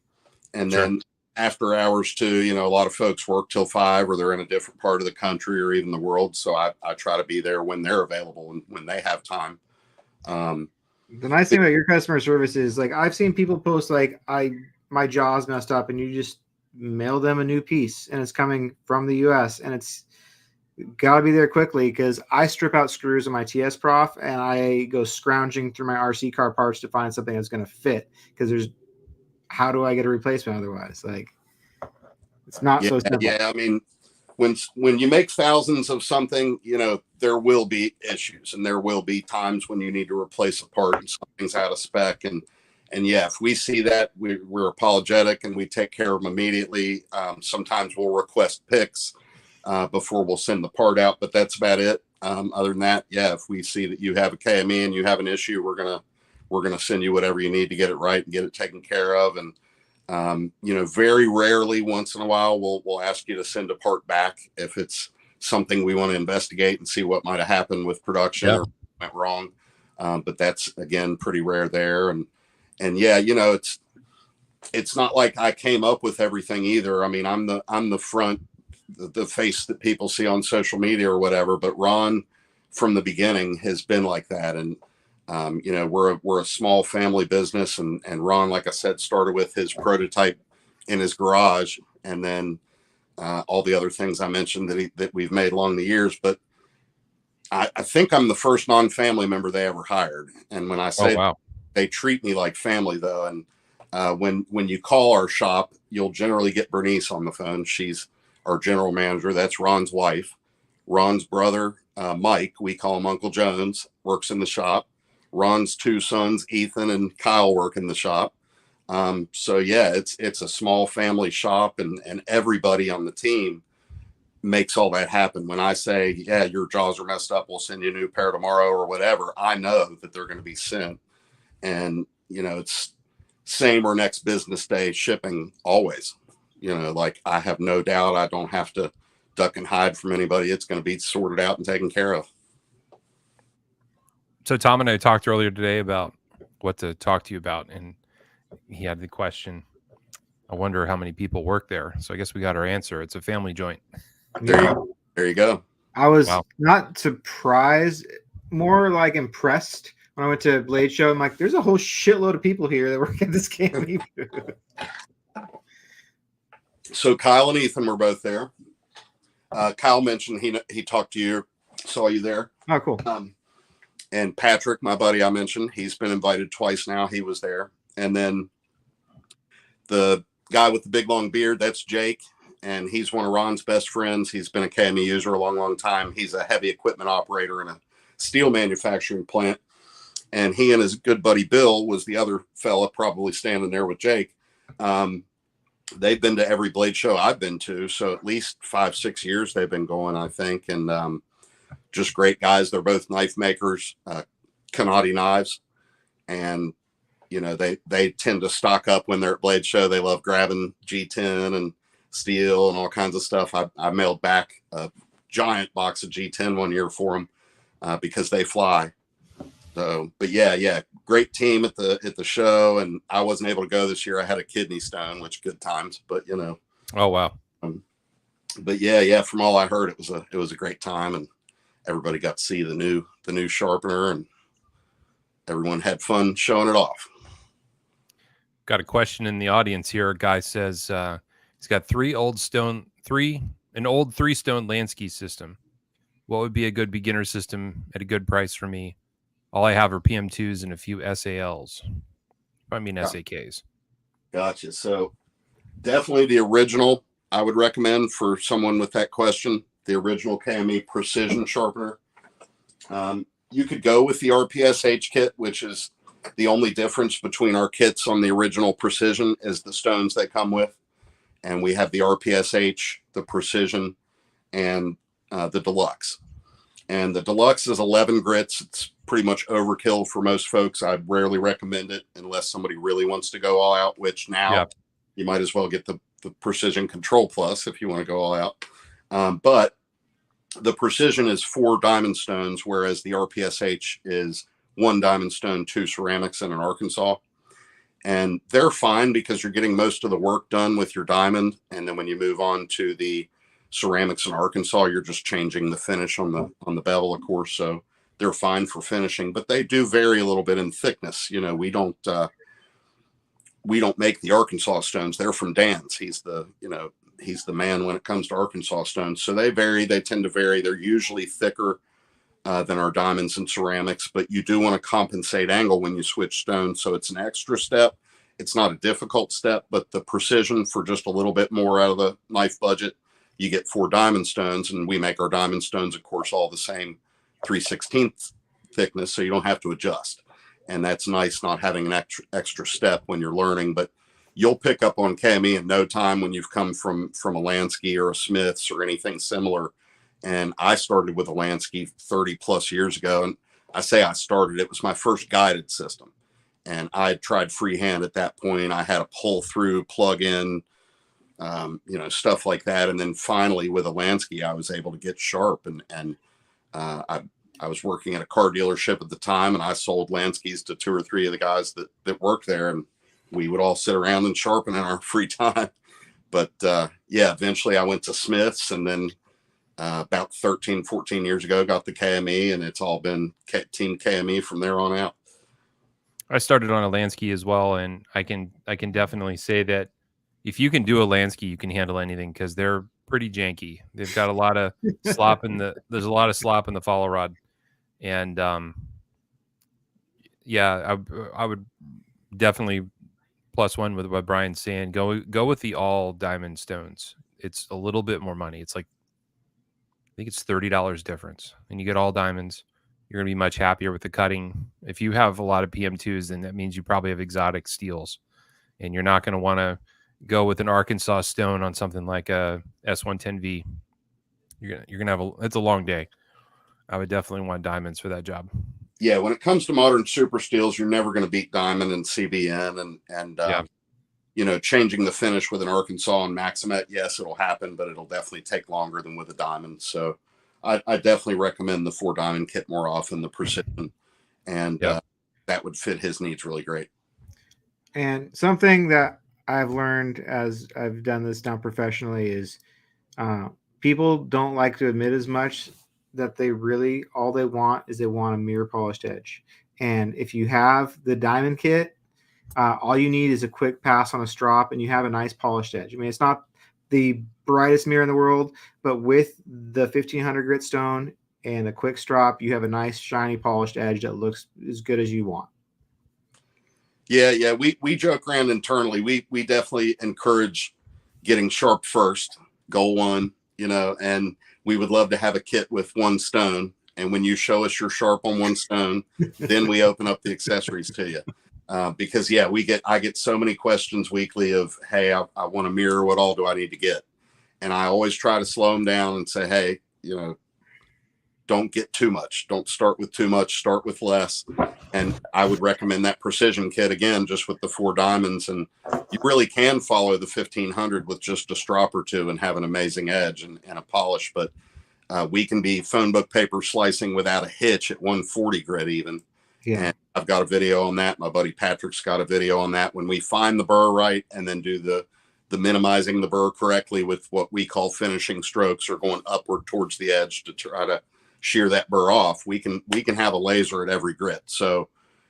And then after hours too, you know, a lot of folks work till 5 or they're in a different part of the country or even the world. So I try to be there when they're available and when they have time. The nice thing about your customer service is, like, I've seen people post like, my jaw's messed up, and you just mail them a new piece and it's coming from the US, and it's got to be there quickly, because I strip out screws on my TS Prof and I go scrounging through my RC car parts to find something that's going to fit, because how do I get a replacement otherwise? Like, it's not so simple. Yeah, I mean, when you make thousands of something, you know, there will be issues, and there will be times when you need to replace a part and something's out of spec. And yeah, if we see that, we're apologetic and we take care of them immediately. Sometimes we'll request pics before we'll send the part out, but that's about it. Other than that, yeah, if we see that you have a KME and you have an issue, we're gonna send you whatever you need to get it right and get it taken care of. And you know, very rarely, once in a while, we'll ask you to send a part back if it's something we want to investigate and see what might have happened with production or went wrong. But that's, again, pretty rare there. And yeah, you know, it's not like I came up with everything either. I mean, I'm the front, the face that people see on social media or whatever, but Ron from the beginning has been like that. And, you know, we're a small family business, and Ron, like I said, started with his prototype in his garage and then all the other things I mentioned that we've made along the years. But I think I'm the first non-family member they ever hired. And when I say they treat me like family, though, and when you call our shop, you'll generally get Bernice on the phone. She's our general manager. That's Ron's wife. Ron's brother, Mike, we call him Uncle Jones, works in the shop. Ron's two sons, Ethan and Kyle, work in the shop. So yeah, it's a small family shop, and everybody on the team makes all that happen. When I say, yeah, your jaws are messed up, we'll send you a new pair tomorrow or whatever, I know that they're going to be sent. And, it's same or next business day shipping always. Like, I have no doubt I don't have to duck and hide from anybody. It's going to be sorted out and taken care of. So Tom and I talked earlier today about what to talk to you about, and he had the question, I wonder how many people work there. So I guess we got our answer. It's a family joint. There you go. I was not surprised, more like impressed when I went to Blade Show. I'm like, there's a whole shitload of people here that work at this KME. So Kyle and Ethan were both there. Kyle mentioned he talked to you, saw you there. Oh, cool. And Patrick, my buddy I mentioned, he's been invited twice now. He was there. And then the guy with the big long beard, that's Jake. And he's one of Ron's best friends. He's been a KME user a long, long time. He's a heavy equipment operator in a steel manufacturing plant. And he and his good buddy Bill was the other fella probably standing there with Jake. They've been to every Blade show I've been to. So at least 5-6 years they've been going, I think. And just great guys. They're both knife makers, Kanadi knives. And, they tend to stock up when they're at Blade show. They love grabbing G10 and steel and all kinds of stuff. I mailed back a giant box of G10 one year for them because they fly. So, but yeah, great team at the show, and I wasn't able to go this year. I had a kidney stone, which good times, but Oh wow. But yeah, from all I heard, it was a great time, and everybody got to see the new sharpener, and everyone had fun showing it off. Got a question in the audience here. A guy says he's got an old 3-stone Lansky system. What would be a good beginner system at a good price for me? All I have are PM2s and a few SALs. SAKs. Gotcha. So definitely the original I would recommend for someone with that question, the original KME Precision Sharpener. You could go with the RPSH kit, which is the only difference between our kits on the original Precision is the stones they come with. And we have the RPSH, the Precision, and the Deluxe. And the Deluxe is 11 grits. It's pretty much overkill for most folks. I'd rarely recommend it unless somebody really wants to go all out, which now you might as well get the Precision Control Plus if you want to go all out. But the Precision is 4 diamond stones, whereas the RPSH is 1 diamond stone, 2 ceramics, and an Arkansas. And they're fine because you're getting most of the work done with your diamond. And then when you move on to the ceramics and Arkansas, you're just changing the finish on the bevel, of course. So they're fine for finishing, but they do vary a little bit in thickness. We don't make the Arkansas stones. They're from Dan's. He's the man when it comes to Arkansas stones. So they vary. They tend to vary. They're usually thicker than our diamonds and ceramics, but you do want to compensate angle when you switch stones. So it's an extra step. It's not a difficult step, but the Precision for just a little bit more out of the knife budget, you get 4 diamond stones, and we make our diamond stones, of course, all the same 3/16 thickness. So you don't have to adjust. And that's nice not having an extra step when you're learning, but you'll pick up on KME in no time when you've come from a Lansky or a Smith's or anything similar. And I started with a Lansky 30 plus years ago. And I say I started, it was my first guided system. And I had tried freehand at that point. I had a pull through, plug in, stuff like that. And then finally with a Lansky, I was able to get sharp. And I was working at a car dealership at the time, and I sold Lanskys to 2 or 3 of the guys that worked there. And we would all sit around and sharpen in our free time. But eventually I went to Smith's, and then about 13, 14 years ago, got the KME, and it's all been Team KME from there on out. I started on a Lansky as well, and I can definitely say that if you can do a Lansky, you can handle anything because they're pretty janky. They've got a lot of slop in there's a lot of slop in the follow rod. And yeah, I would definitely +1 with what Brian's saying. Go with the all diamond stones. It's a little bit more money. It's like, I think it's $30 difference, and you get all diamonds. You're going to be much happier with the cutting. If you have a lot of PM2s, then that means you probably have exotic steels, and you're not going to want to go with an Arkansas stone on something like a S110V. You're gonna have it's a long day. I would definitely want diamonds for that job. Yeah, when it comes to modern super steels, you're never going to beat diamond and CBN and Yeah. you know, changing the finish with an Arkansas and Maximet. Yes, it'll happen, but it'll definitely take longer than with a diamond. So I definitely recommend the 4 diamond kit more often, the precision, and that would fit his needs really great. And something that I've learned as I've done this now professionally is people don't like to admit as much that they really, all they want is they want a mirror polished edge. And if you have the diamond kit, all you need is a quick pass on a strop and you have a nice polished edge. I mean, it's not the brightest mirror in the world, but with the 1500 grit stone and a quick strop, you have a nice shiny polished edge that looks as good as you want. Yeah. We joke around internally. We definitely encourage getting sharp first, goal one, you know, and we would love to have a kit with 1 stone. And when you show us you're sharp on 1 stone, then we open up the accessories to you. Because I get so many questions weekly of, hey, I want a mirror. What all do I need to get? And I always try to slow them down and say, hey, you know, don't get too much. Don't start with too much. Start with less. And I would recommend that precision kit again, just with the 4 diamonds. And you really can follow the 1500 with just a strop or 2 and have an amazing edge and a polish. But we can be phone book paper slicing without a hitch at 140 grit even. Yeah. And I've got a video on that. My buddy Patrick's got a video on that. When we find the burr right and then do the minimizing the burr correctly with what we call finishing strokes or going upward towards the edge to try to shear that burr off, we can have a laser at every grit. So,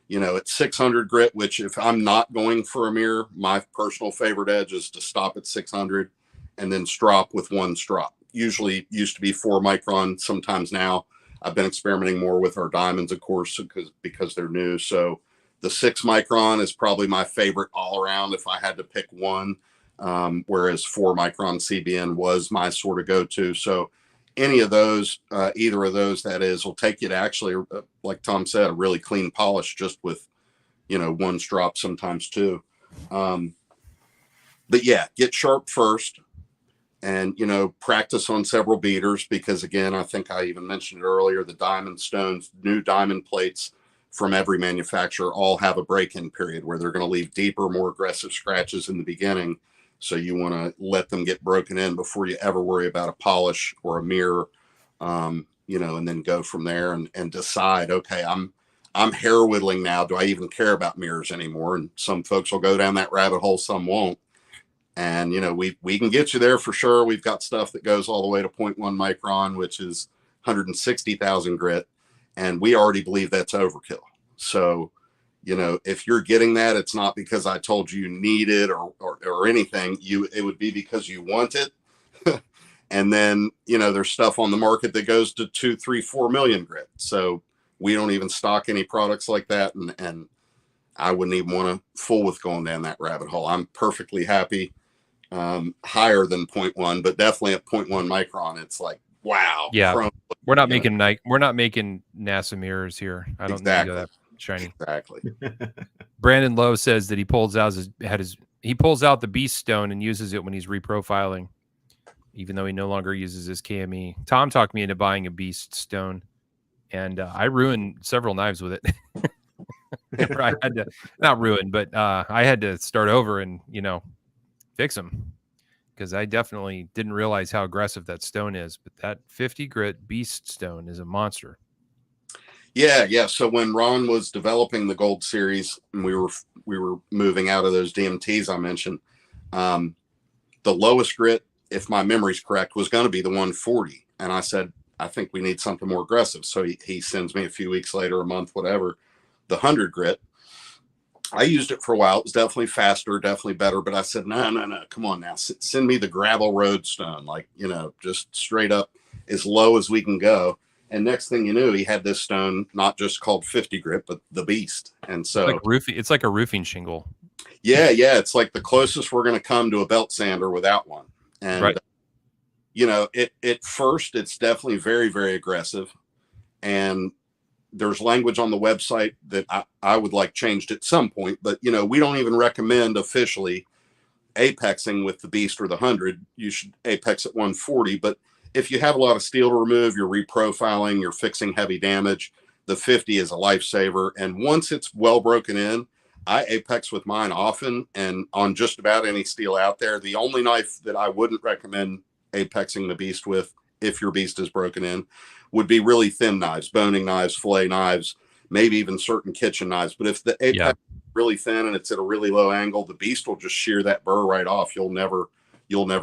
you know, at 600 grit, which if I'm not going for a mirror, my personal favorite edge is to stop at 600 and then strop with 1 strop. Usually used to be 4 micron. Sometimes now I've been experimenting more with our diamonds, of course, because they're new. So the 6 micron is probably my favorite all around if I had to pick one, whereas 4 micron CBN was my sort of go-to. So any of those, either of those, that is, will take you to actually, like Tom said, a really clean polish just with, you know, 1 strop, sometimes 2. But yeah, get sharp first. And, you know, practice on several beaters because, again, I think I even mentioned it earlier, the diamond stones, new diamond plates from every manufacturer all have a break-in period where they're going to leave deeper, more aggressive scratches in the beginning. So you want to let them get broken in before you ever worry about a polish or a mirror, you know, and then go from there and decide, okay, I'm hair whittling now. Do I even care about mirrors anymore? And some folks will go down that rabbit hole, some won't. And, you know, we can get you there for sure. We've got stuff that goes all the way to 0.1 micron, which is 160,000 grit. And we already believe that's overkill. So, you know, if you're getting that, it's not because I told you need it or anything. It would be because you want it. And then, you know, there's stuff on the market that goes to 2, 3, 4 million grit. So we don't even stock any products like that. And I wouldn't even want to fool with going down that rabbit hole. I'm perfectly happy. Higher than 0.1, but definitely at 0.1 micron, it's like, wow. Yeah. Chrome, we're not making NASA mirrors here. I don't think that shiny. Exactly. Brandon Lowe says that he pulls out he pulls out the beast stone and uses it when he's reprofiling, even though he no longer uses his KME. Tom talked me into buying a beast stone, and I ruined several knives with it. I had to, not ruin, but I had to start over and, you know, fix them because I definitely didn't realize how aggressive that stone is. But that 50 grit beast stone is a monster. Yeah. So when Ron was developing the Gold Series and we were moving out of those DMTs I mentioned, the lowest grit, if my memory's correct, was going to be the 140. And I said, I think we need something more aggressive. So he sends me a few weeks later, a month, whatever, the 100 grit. I used it for a while. It was definitely faster, definitely better. But I said, no, come on now. Send me the gravel road stone, like, just straight up as low as we can go. And next thing you knew, he had this stone, not just called 50 grit, but the Beast. And so it's like a roofing shingle. Yeah. It's like the closest we're going to come to a belt sander without one. And, right. At first, it's definitely very, very aggressive. And there's language on the website that I would like changed at some point, but we don't even recommend officially apexing with the Beast or the 100. You should apex at 140. But if you have a lot of steel to remove, you're reprofiling, you're fixing heavy damage, the 50 is a lifesaver. And once it's well broken in, I apex with mine often and on just about any steel out there. The only knife that I wouldn't recommend apexing the Beast with, if your Beast is broken in, would be really thin knives, boning knives, fillet knives, maybe even certain kitchen knives. But if the apex is really thin and it's at a really low angle, the Beast will just shear that burr right off. You'll never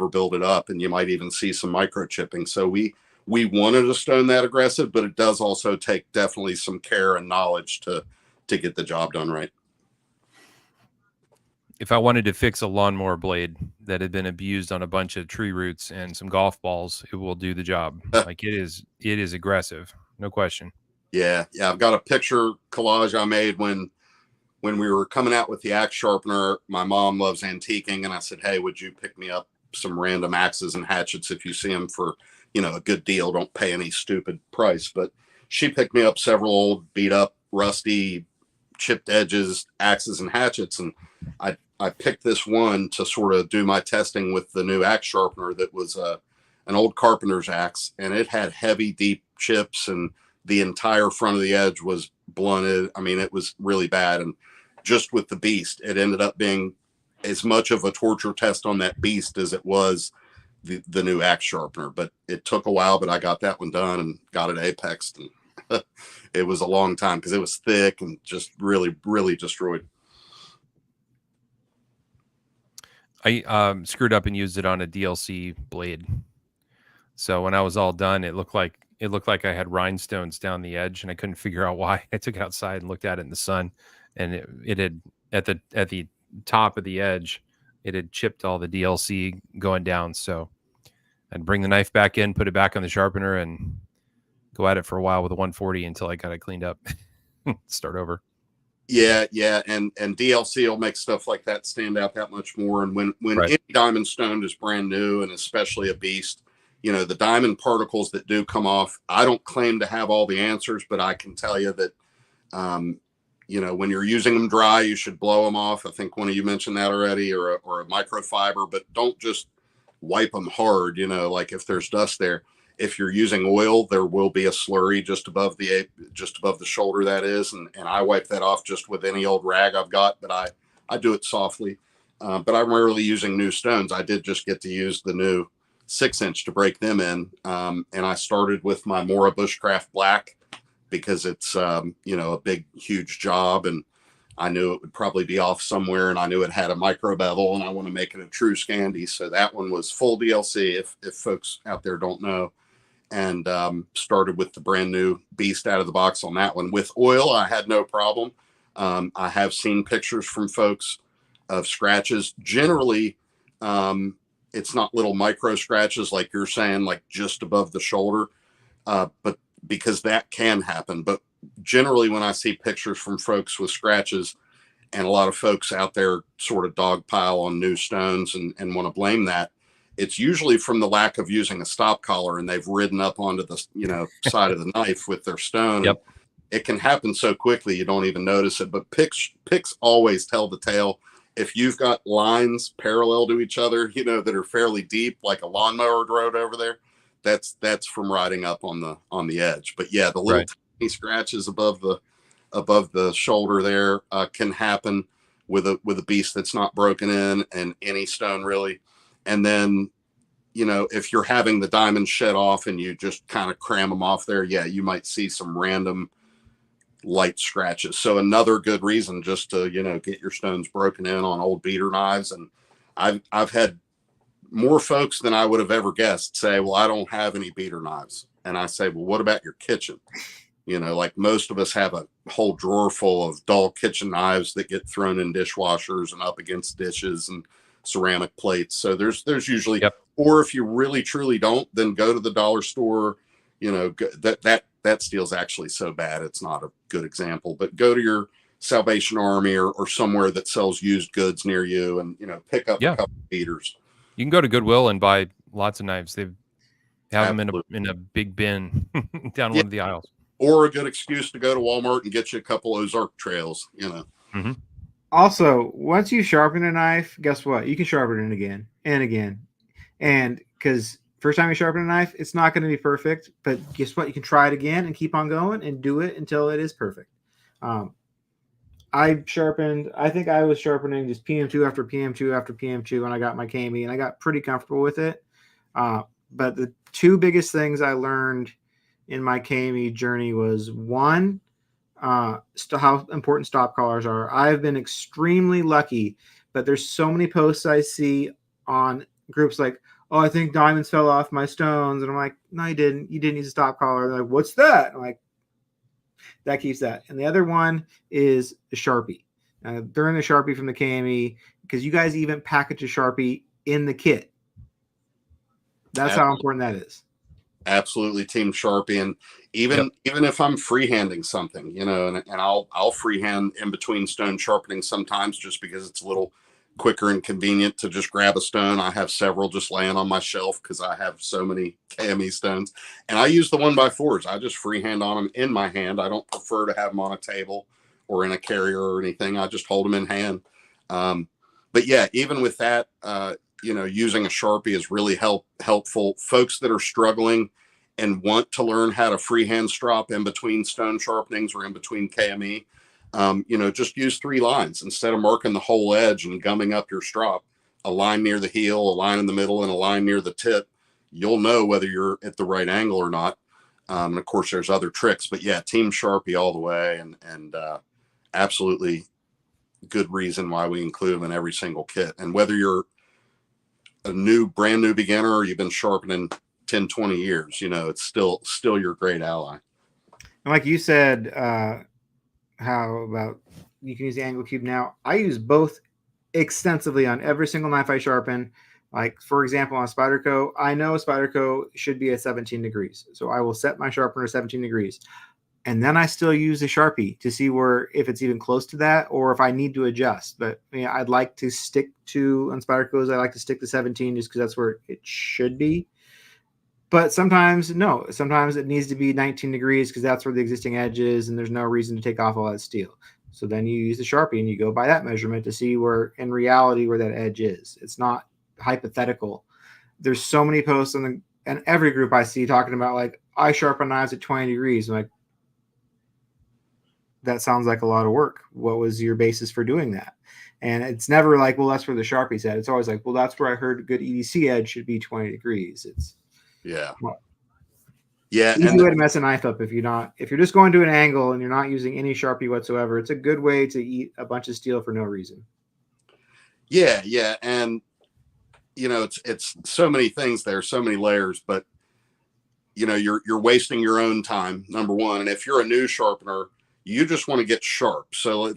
build it up, and you might even see some microchipping. So we wanted a stone that aggressive, but it does also take definitely some care and knowledge to get the job done right. If I wanted to fix a lawnmower blade that had been abused on a bunch of tree roots and some golf balls, it will do the job. Like it is aggressive, no question. Yeah. I've got a picture collage I made when we were coming out with the axe sharpener. My mom loves antiquing, and I said, hey, would you pick me up some random axes and hatchets if you see them for, a good deal? Don't pay any stupid price. But she picked me up several old, beat up, rusty, chipped edges axes and hatchets, and I picked this one to sort of do my testing with the new axe sharpener that was an old carpenter's axe, and it had heavy, deep chips, and the entire front of the edge was blunted. I mean, it was really bad. And just with the Beast, it ended up being as much of a torture test on that Beast as it was the new axe sharpener. But it took a while, but I got that one done and got it apexed. And it was a long time because it was thick and just really, really destroyed. I screwed up and used it on a DLC blade. So when I was all done, it looked like I had rhinestones down the edge, and I couldn't figure out why. I took it outside and looked at it in the sun, and it had at the top of the edge, it had chipped all the DLC going down. So I'd bring the knife back in, put it back on the sharpener, and go at it for a while with a 140 until I got it cleaned up. Start over. Yeah, and DLC will make stuff like that stand out that much more. And when right. Any diamond stone is brand new, and especially a Beast, the diamond particles that do come off, I don't claim to have all the answers, but I can tell you that, when you're using them dry, you should blow them off. I think one of you mentioned that already, or a microfiber, but don't just wipe them hard. Like if there's dust there. If you're using oil, there will be a slurry just above the shoulder, that is, and I wipe that off just with any old rag I've got, but I do it softly. But I'm rarely using new stones. I did just get to use the new 6-inch to break them in, and I started with my Mora Bushcraft Black because it's a big, huge job, and I knew it would probably be off somewhere, and I knew it had a micro bevel, and I want to make it a true Scandi. So that one was full DLC, if folks out there don't know. And started with the brand new Beast out of the box on that one. With oil, I had no problem. I have seen pictures from folks of scratches. Generally, it's not little micro scratches like you're saying, like just above the shoulder, but because that can happen. But generally, when I see pictures from folks with scratches, and a lot of folks out there sort of dogpile on new stones and want to blame that, it's usually from the lack of using a stop collar, and they've ridden up onto the side of the knife with their stone. Yep. It can happen so quickly you don't even notice it. But picks always tell the tale. If you've got lines parallel to each other, that are fairly deep, like a lawnmower road over there, that's from riding up on the edge. But yeah, the little tiny scratches above the shoulder there can happen with a Beast that's not broken in, and any stone really. And then, if you're having the diamonds shed off and you just kind of cram them off there, yeah, you might see some random light scratches. So another good reason just to, get your stones broken in on old beater knives. And I've had more folks than I would have ever guessed say, well, I don't have any beater knives. And I say, well, what about your kitchen? Like most of us have a whole drawer full of dull kitchen knives that get thrown in dishwashers and up against dishes and ceramic plates. So there's usually, or if you really truly don't, then go to the dollar store. That steel's actually so bad it's not a good example, but go to your Salvation Army or somewhere that sells used goods near you and pick up a couple of beaters. You can go to Goodwill and buy lots of knives. They have Absolutely. them in a big bin down one of the aisles. Or a good excuse to go to Walmart and get you a couple Ozark trails. Mm-hmm. Also, once you sharpen a knife, guess what? You can sharpen it again and again. And because first time you sharpen a knife, it's not going to be perfect. But guess what? You can try it again and keep on going and do it until it is perfect. I think I was sharpening just PM2 after PM2 after PM2 when I got my KME, and I got pretty comfortable with it. But the two biggest things I learned in my KME journey was one, how important stop collars are. I've been extremely lucky, but there's so many posts I see on groups like, oh, I think diamonds fell off my stones. And I'm like, no, you didn't. You didn't use a stop collar. They're like, what's that? I'm like, that keeps that. And the other one is the Sharpie. During the Sharpie from the KME, because you guys even package a Sharpie in the kit. That's how important that is. Absolutely, Team Sharpie. And even if I'm freehanding something, and I'll freehand in between stone sharpening sometimes just because it's a little quicker and convenient to just grab a stone. I have several just laying on my shelf because I have so many KME stones, and I use the 1x4s. I just freehand on them in my hand. I don't prefer to have them on a table or in a carrier or anything. I just hold them in hand. But yeah, even with that, using a Sharpie is really helpful. Folks that are struggling and want to learn how to freehand strop in between stone sharpenings or in between KME, just use 3 lines instead of marking the whole edge and gumming up your strop. A line near the heel, a line in the middle, and a line near the tip. You'll know whether you're at the right angle or not. And of course, there's other tricks, but yeah, Team Sharpie all the way, and absolutely good reason why we include them in every single kit. And whether you're a brand new beginner or you've been sharpening 10, 20 years, it's still your great ally. And like you said, how about you can use the angle cube now? I use both extensively on every single knife I sharpen. Like, for example, on Spyderco, I know Spyderco should be at 17 degrees. So I will set my sharpener 17 degrees. And then I still use the Sharpie to see if it's even close to that or if I need to adjust. But I'd like to stick to, on Spyderco's, I like to stick to 17 just because that's where it should be. But sometimes, no. Sometimes it needs to be 19 degrees because that's where the existing edge is and there's no reason to take off all that steel. So then you use the Sharpie and you go by that measurement to see where, in reality, where that edge is. It's not hypothetical. There's so many posts and every group I see talking about, like, I sharpen knives at 20 degrees. I'm like, that sounds like a lot of work. What was your basis for doing that? And it's never like, well, that's where the Sharpie's at. It's always like, well, that's where I heard a good EDC edge should be 20 degrees. It's easy way to mess a knife up if you're just going to an angle and you're not using any Sharpie whatsoever. It's a good way to eat a bunch of steel for no reason. Yeah, and it's so many things there, so many layers, but you're wasting your own time, number one. And if you're a new sharpener, you just want to get sharp. So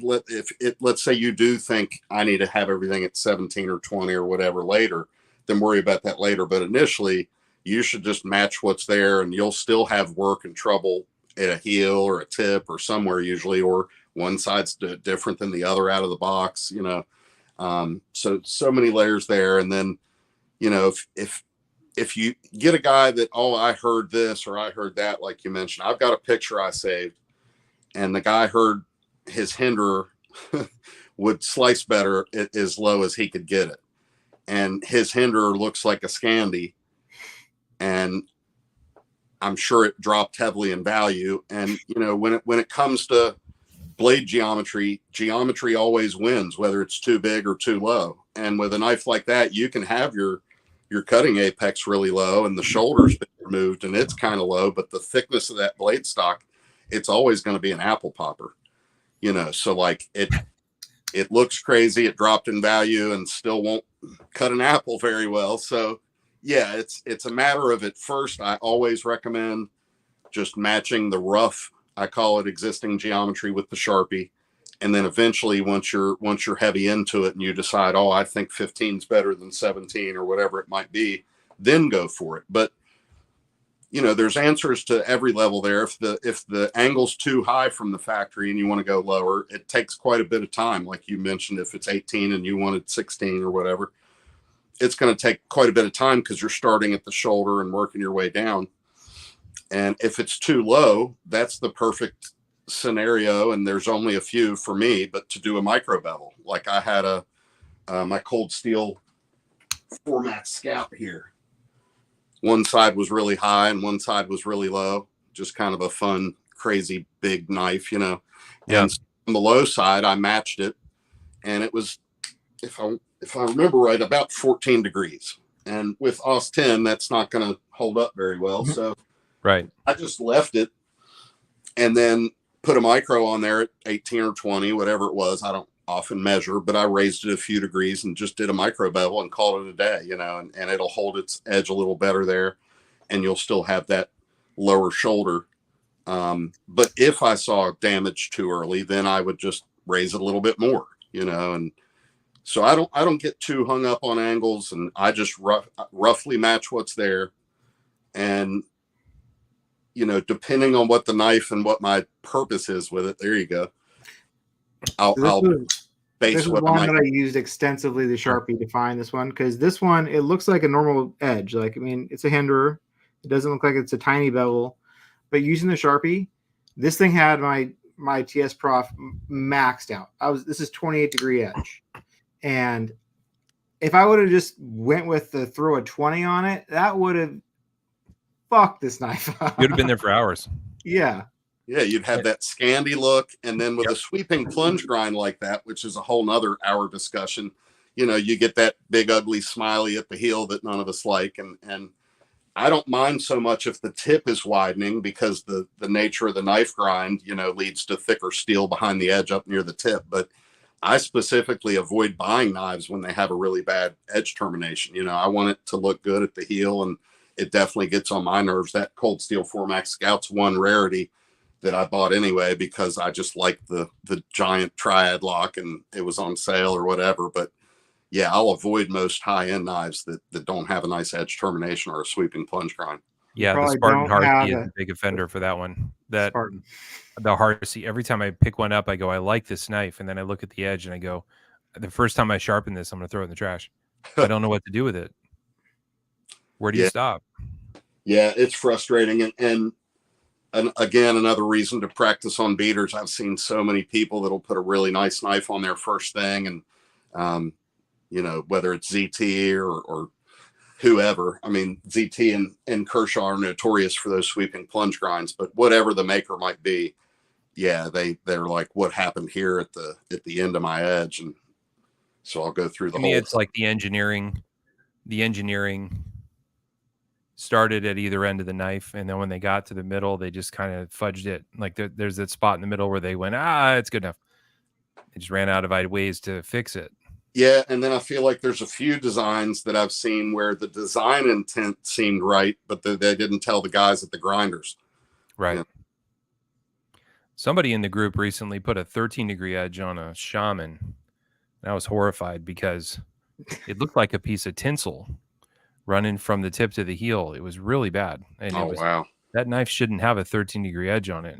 let's say you do think I need to have everything at 17 or 20 or whatever later, then worry about that later. But initially, you should just match what's there, and you'll still have work and trouble at a heel or a tip or somewhere usually, or one side's different than the other out of the box, so many layers there. And then, if you get a guy that, oh, I heard this or I heard that, like you mentioned, I've got a picture I saved, and the guy heard his hinder would slice better at as low as he could get it. And his hinder looks like a Scandi, and I'm sure it dropped heavily in value. And, when it comes to blade geometry always wins, whether it's too big or too low. And with a knife like that, you can have your cutting apex really low and the shoulder's been removed and it's kind of low, but the thickness of that blade stock, it's always going to be an apple popper, so like it looks crazy. It dropped in value and still won't cut an apple very well. So yeah, it's a matter of, at first, I always recommend just matching the rough I call it existing geometry with the Sharpie. And then eventually once you're heavy into it and you decide, oh, I think 15 is better than 17 or whatever it might be, then go for it. But there's answers to every level there. If the angle's too high from the factory and you want to go lower, it takes quite a bit of time. Like you mentioned, if it's 18 and you wanted 16 or whatever, it's going to take quite a bit of time because you're starting at the shoulder and working your way down. And if it's too low, that's the perfect scenario. And there's only a few for me, but to do a micro bevel, like I had my cold steel format Scout here. One side was really high and one side was really low. Just kind of a fun, crazy big knife, Yeah. And on the low side, I matched it, and it was, if I remember right, about 14 degrees. And with OS 10, that's not going to hold up very well. So right, I just left it and then put a micro on there at 18 or 20, whatever it was. I don't often measure, but I raised it a few degrees and just did a micro bevel and called it a day, and it'll hold its edge a little better there, and you'll still have that lower shoulder. But if I saw damage too early, then I would just raise it a little bit more, and so I don't get too hung up on angles, and I just roughly match what's there. And, depending on what the knife and what my purpose is with it, there you go. This is one that I used extensively, the Sharpie, to find this one, because this one, it looks like a normal edge. Like, it's a hinderer. It doesn't look like it's a tiny bevel. But using the Sharpie, this thing had my TS Prof maxed out. This is 28 degree edge. And if I would have just went with the throw a 20 on it, that would have fucked this knife up. You'd have been there for hours. Yeah. Yeah, you'd have that Scandi look, and then with a sweeping plunge grind like that, which is a whole nother hour discussion, you get that big ugly smiley at the heel that none of us like, and I don't mind so much if the tip is widening, because the nature of the knife grind, leads to thicker steel behind the edge up near the tip. But I specifically avoid buying knives when they have a really bad edge termination. I want it to look good at the heel, and it definitely gets on my nerves. That cold steel Formax Scout's one rarity that I bought anyway, because I just liked the giant triad lock and it was on sale or whatever. But yeah, I'll avoid most high-end knives that don't have a nice edge termination or a sweeping plunge grind. Yeah, the Spartan Harcy is a big offender for that one. The Harcy, every time I pick one up, I go, I like this knife. And then I look at the edge and I go, the first time I sharpen this, I'm going to throw it in the trash. I don't know what to do with it. Where do you stop? Yeah, it's frustrating. And again, another reason to practice on beaters. I've seen so many people that'll put a really nice knife on there first thing. And, whether it's ZT or whoever, ZT and Kershaw are notorious for those sweeping plunge grinds, but whatever the maker might be, yeah, they're like, what happened here at the end of my edge? And so I'll go through the whole. It's like the engineering started at either end of the knife, and then when they got to the middle, they just kind of fudged it. Like there's that spot in the middle where they went, it's good enough. They just ran out of ways to fix it. Yeah, and then I feel like there's a few designs that I've seen where the design intent seemed right, but they didn't tell the guys at the grinders. Right. Yeah. Somebody in the group recently put a 13-degree edge on a Shaman. And I was horrified because it looked like a piece of tinsel running from the tip to the heel. It was really bad. And wow. That knife shouldn't have a 13-degree edge on it.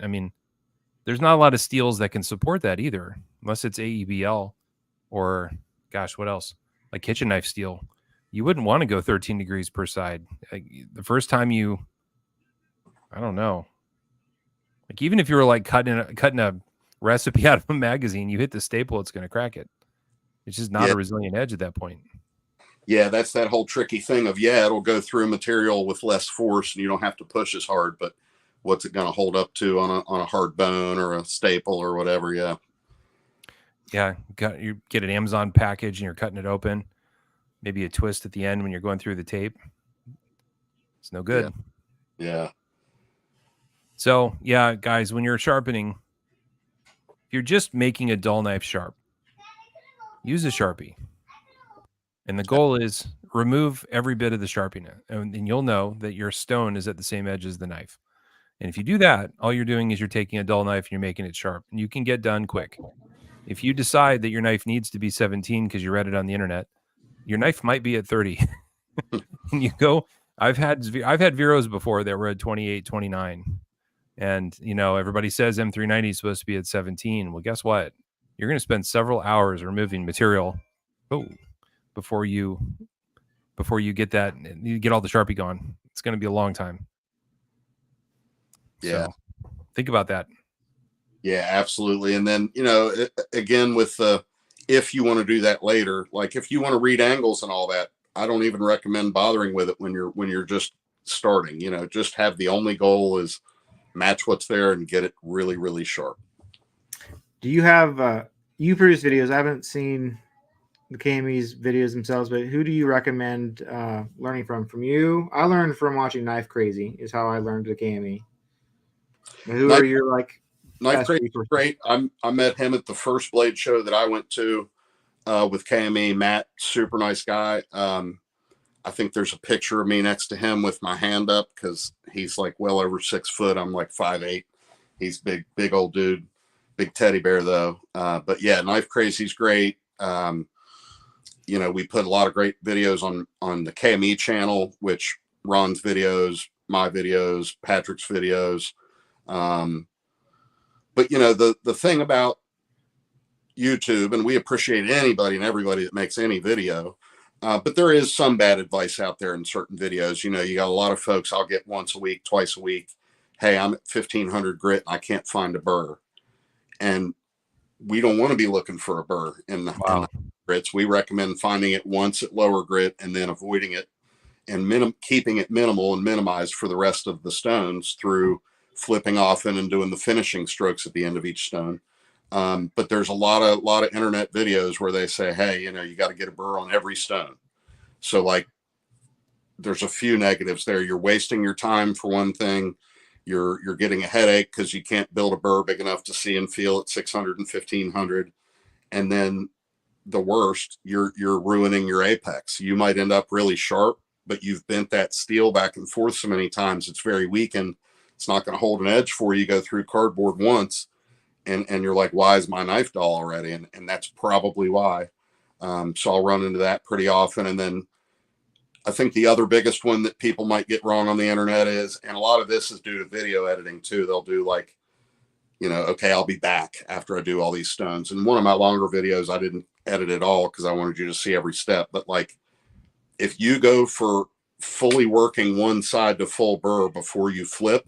There's not a lot of steels that can support that either, unless it's AEBL or, gosh, what else? Like kitchen knife steel. You wouldn't want to go 13 degrees per side. The first time I don't know. Like even if you were like cutting a recipe out of a magazine, you hit the staple, it's going to crack it. It's just not a resilient edge at that point. Yeah, that's that whole tricky thing of, it'll go through material with less force and you don't have to push as hard, but what's it going to hold up to on a hard bone or a staple or whatever? Yeah. Yeah, you get an Amazon package and you're cutting it open. Maybe a twist at the end when you're going through the tape. It's no good. Yeah. So, yeah, guys, when you're sharpening, if you're just making a dull knife sharp, use a Sharpie. And the goal is remove every bit of the sharpiness. And you'll know that your stone is at the same edge as the knife. And if you do that, all you're doing is you're taking a dull knife and you're making it sharp, and you can get done quick. If you decide that your knife needs to be 17 because you read it on the internet, your knife might be at 30. And you go, I've had Viros before that were at 28, 29. And, everybody says M390 is supposed to be at 17. Well, guess what? You're going to spend several hours removing material before you get that, you get all the Sharpie gone. It's going to be a long time. Yeah. So think about that. Yeah, absolutely. And then, again, with if you want to do that later, like if you want to read angles and all that, I don't even recommend bothering with it when you're just starting. Just have the only goal is match what's there and get it really, really sharp. Do you have you produce videos? I haven't seen the KME's videos themselves, but who do you recommend learning from? From you? I learned from watching Knife Crazy is how I learned the KME. Who are your Knife Crazy? Great. I met him at the first Blade show that I went to with KME. Matt, super nice guy. I think there's a picture of me next to him with my hand up because he's like well over 6 foot. I'm like 5'8". He's big old dude, big teddy bear though. But yeah, Knife Crazy's great. We put a lot of great videos on the KME channel, which Ron's videos, my videos, Patrick's videos. But the thing about YouTube, and we appreciate anybody and everybody that makes any video, but there is some bad advice out there in certain videos. You got a lot of folks I'll get once a week, twice a week. Hey, I'm at 1500 grit and I can't find a burr. And we don't want to be looking for a burr in the grits. We recommend finding it once at lower grit and then avoiding it and keeping it minimal and minimized for the rest of the stones through flipping often and doing the finishing strokes at the end of each stone. But there's a lot of internet videos where they say, hey, you got to get a burr on every stone. So like there's a few negatives there. You're wasting your time for one thing. You're getting a headache because you can't build a burr big enough to see and feel at 600 and 1500. And then the worst, you're ruining your apex. You might end up really sharp, but you've bent that steel back and forth so many times it's very weakened. It's not going to hold an edge for you. You go through cardboard once and you're like, why is my knife dull already? And that's probably why. So I'll run into that pretty often. And then I think the other biggest one that people might get wrong on the internet is, and a lot of this is due to video editing too. They'll do like, okay, I'll be back after I do all these stones. And one of my longer videos, I didn't edit at all because I wanted you to see every step. But like, if you go for fully working one side to full burr before you flip,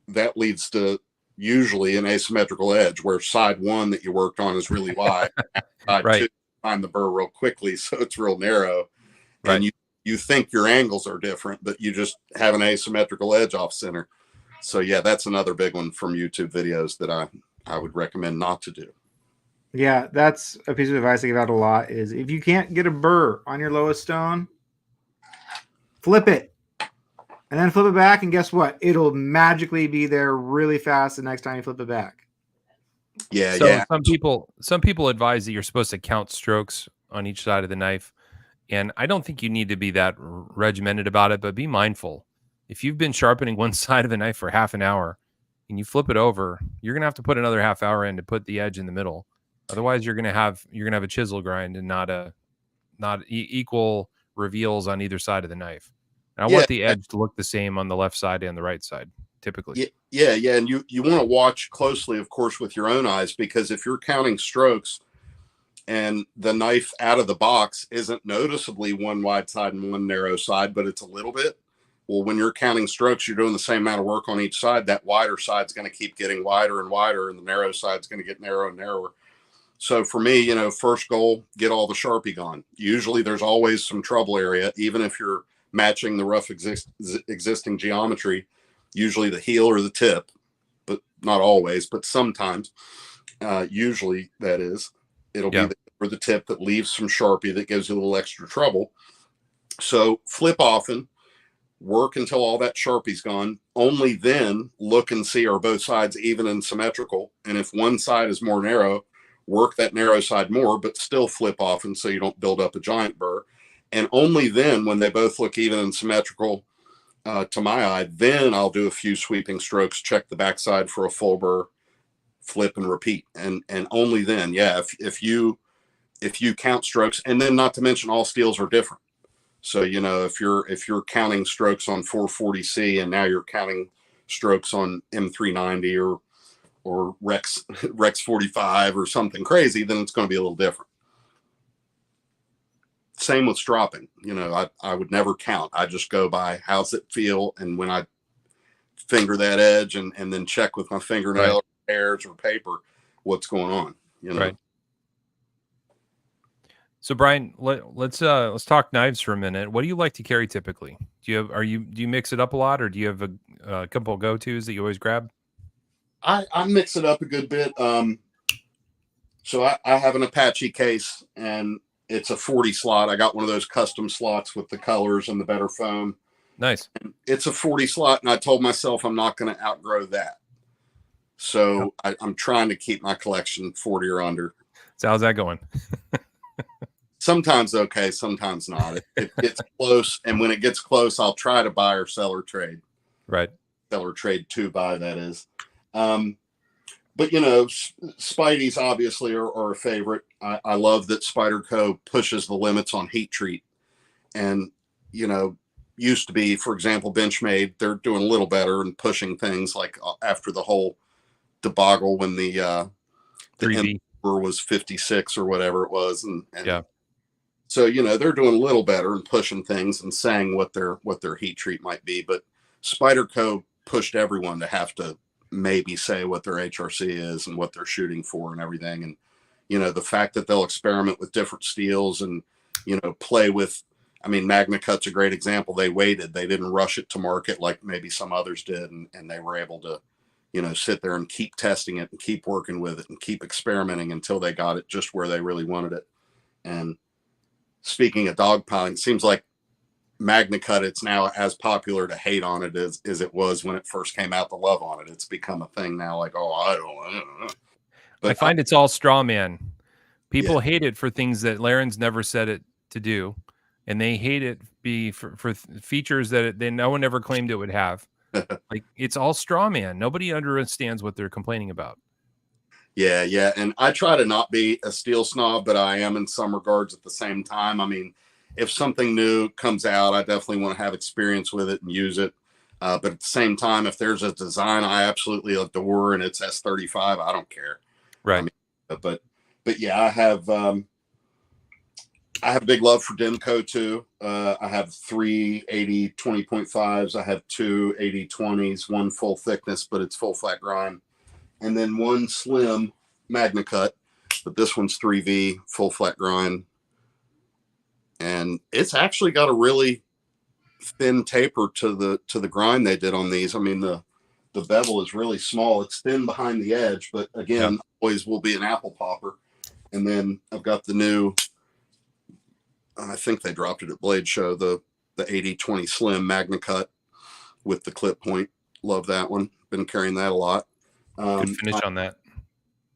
that leads to usually an asymmetrical edge where side one that you worked on is really wide. Side two, find the burr real quickly, so it's real narrow. Right. And you think your angles are different, but you just have an asymmetrical edge off center. So yeah, that's another big one from YouTube videos that I would recommend not to do. Yeah, that's a piece of advice I give out a lot is if you can't get a burr on your lowest stone, flip it. And then flip it back, and guess what? It'll magically be there really fast the next time you flip it back. Yeah, so yeah. Some people advise that you're supposed to count strokes on each side of the knife. And I don't think you need to be that regimented about it, but be mindful. If you've been sharpening one side of a knife for half an hour and you flip it over, you're going to have to put another half hour in to put the edge in the middle. Otherwise, you're going to have a chisel grind and not equal reveals on either side of the knife. And I want the edge to look the same on the left side and the right side, typically. Yeah. And you want to watch closely, of course, with your own eyes, because if you're counting strokes and the knife out of the box isn't noticeably one wide side and one narrow side, but it's a little bit. Well, when you're counting strokes, you're doing the same amount of work on each side. That wider side's going to keep getting wider and wider, and the narrow side's going to get narrower and narrower. So for me, first goal, get all the Sharpie gone. Usually there's always some trouble area, even if you're matching the rough existing geometry, usually the heel or the tip, but not always, but sometimes, usually that is. It'll be the tip that leaves some Sharpie that gives you a little extra trouble. So flip often, work until all that Sharpie's gone. Only then look and see are both sides even and symmetrical. And if one side is more narrow, work that narrow side more, but still flip often so you don't build up a giant burr. And only then, when they both look even and symmetrical, to my eye. Then I'll do a few sweeping strokes, check the backside for a full burr, flip and repeat. And only then, yeah, if you count strokes, and then not to mention all steels are different. So, you know, if you're counting strokes on 440C and now you're counting strokes on M390 or Rex 45 or something crazy, then it's going to be a little different. Same with stropping. You know, I would never count. I just go by how's it feel, and when I finger that edge and then check with my fingernail, hairs or paper, what's going on. You know. Right. So Brian, let's talk knives for a minute. What do you like to carry typically? Do you mix it up a lot, or do you have a couple of go-tos that you always grab? I mix it up a good bit. So I have an Apache case, and it's a 40 slot. I got one of those custom slots with the colors and the better foam. Nice. And it's a 40 slot, and I told myself I'm not going to outgrow that. So I'm trying to keep my collection 40 or under. So how's that going? Sometimes okay, sometimes not. It gets close, and when it gets close, I'll try to buy or sell or trade. Right. Sell or trade to buy, that is. But, you know, Spidey's obviously are a favorite. I love that Spyderco pushes the limits on heat treat. And, you know, used to be, for example, Benchmade, they're doing a little better and pushing things like after the whole debacle when the Emperor was 56 or whatever it was. And yeah. So, you know, they're doing a little better and pushing things and saying what their heat treat might be. But Spyderco pushed everyone to have to maybe say what their HRC is and what they're shooting for and everything. And, you know, the fact that they'll experiment with different steels and, you know, play with, I mean, MagnaCut's a great example. They waited. They didn't rush it to market like maybe some others did. And they were able to, you know, sit there and keep testing it and keep working with it and keep experimenting until they got it just where they really wanted it. And speaking of dogpiling, it seems like MagnaCut, it's now as popular to hate on it as it was when it first came out, to love on it. It's become a thing now, like, oh, I don't know. But I find it's all straw man. People hate it for things that Laren's never said it to do, and they hate it for features that no one ever claimed it would have. Like, it's all straw man. Nobody understands what they're complaining about. Yeah. And I try to not be a steel snob, but I am in some regards at the same time. I mean, if something new comes out, I definitely want to have experience with it and use it. But at the same time, if there's a design I absolutely adore and it's S35, I don't care. Right. I mean, but yeah, I have a big love for Demco too. I have 3 80 20.5s. I have 2 80 20s, one full thickness, but it's full flat grind. And then one slim MagnaCut, but this one's 3V full flat grind. And it's actually got a really thin taper to the grind they did on these. I mean, the bevel is really small. It's thin behind the edge, but again, always will be an apple popper. And then I've got the new, I think they dropped it at Blade Show, the 80-20 slim MagnaCut with the clip point. Love that one. Been carrying that a lot. Good finish on that.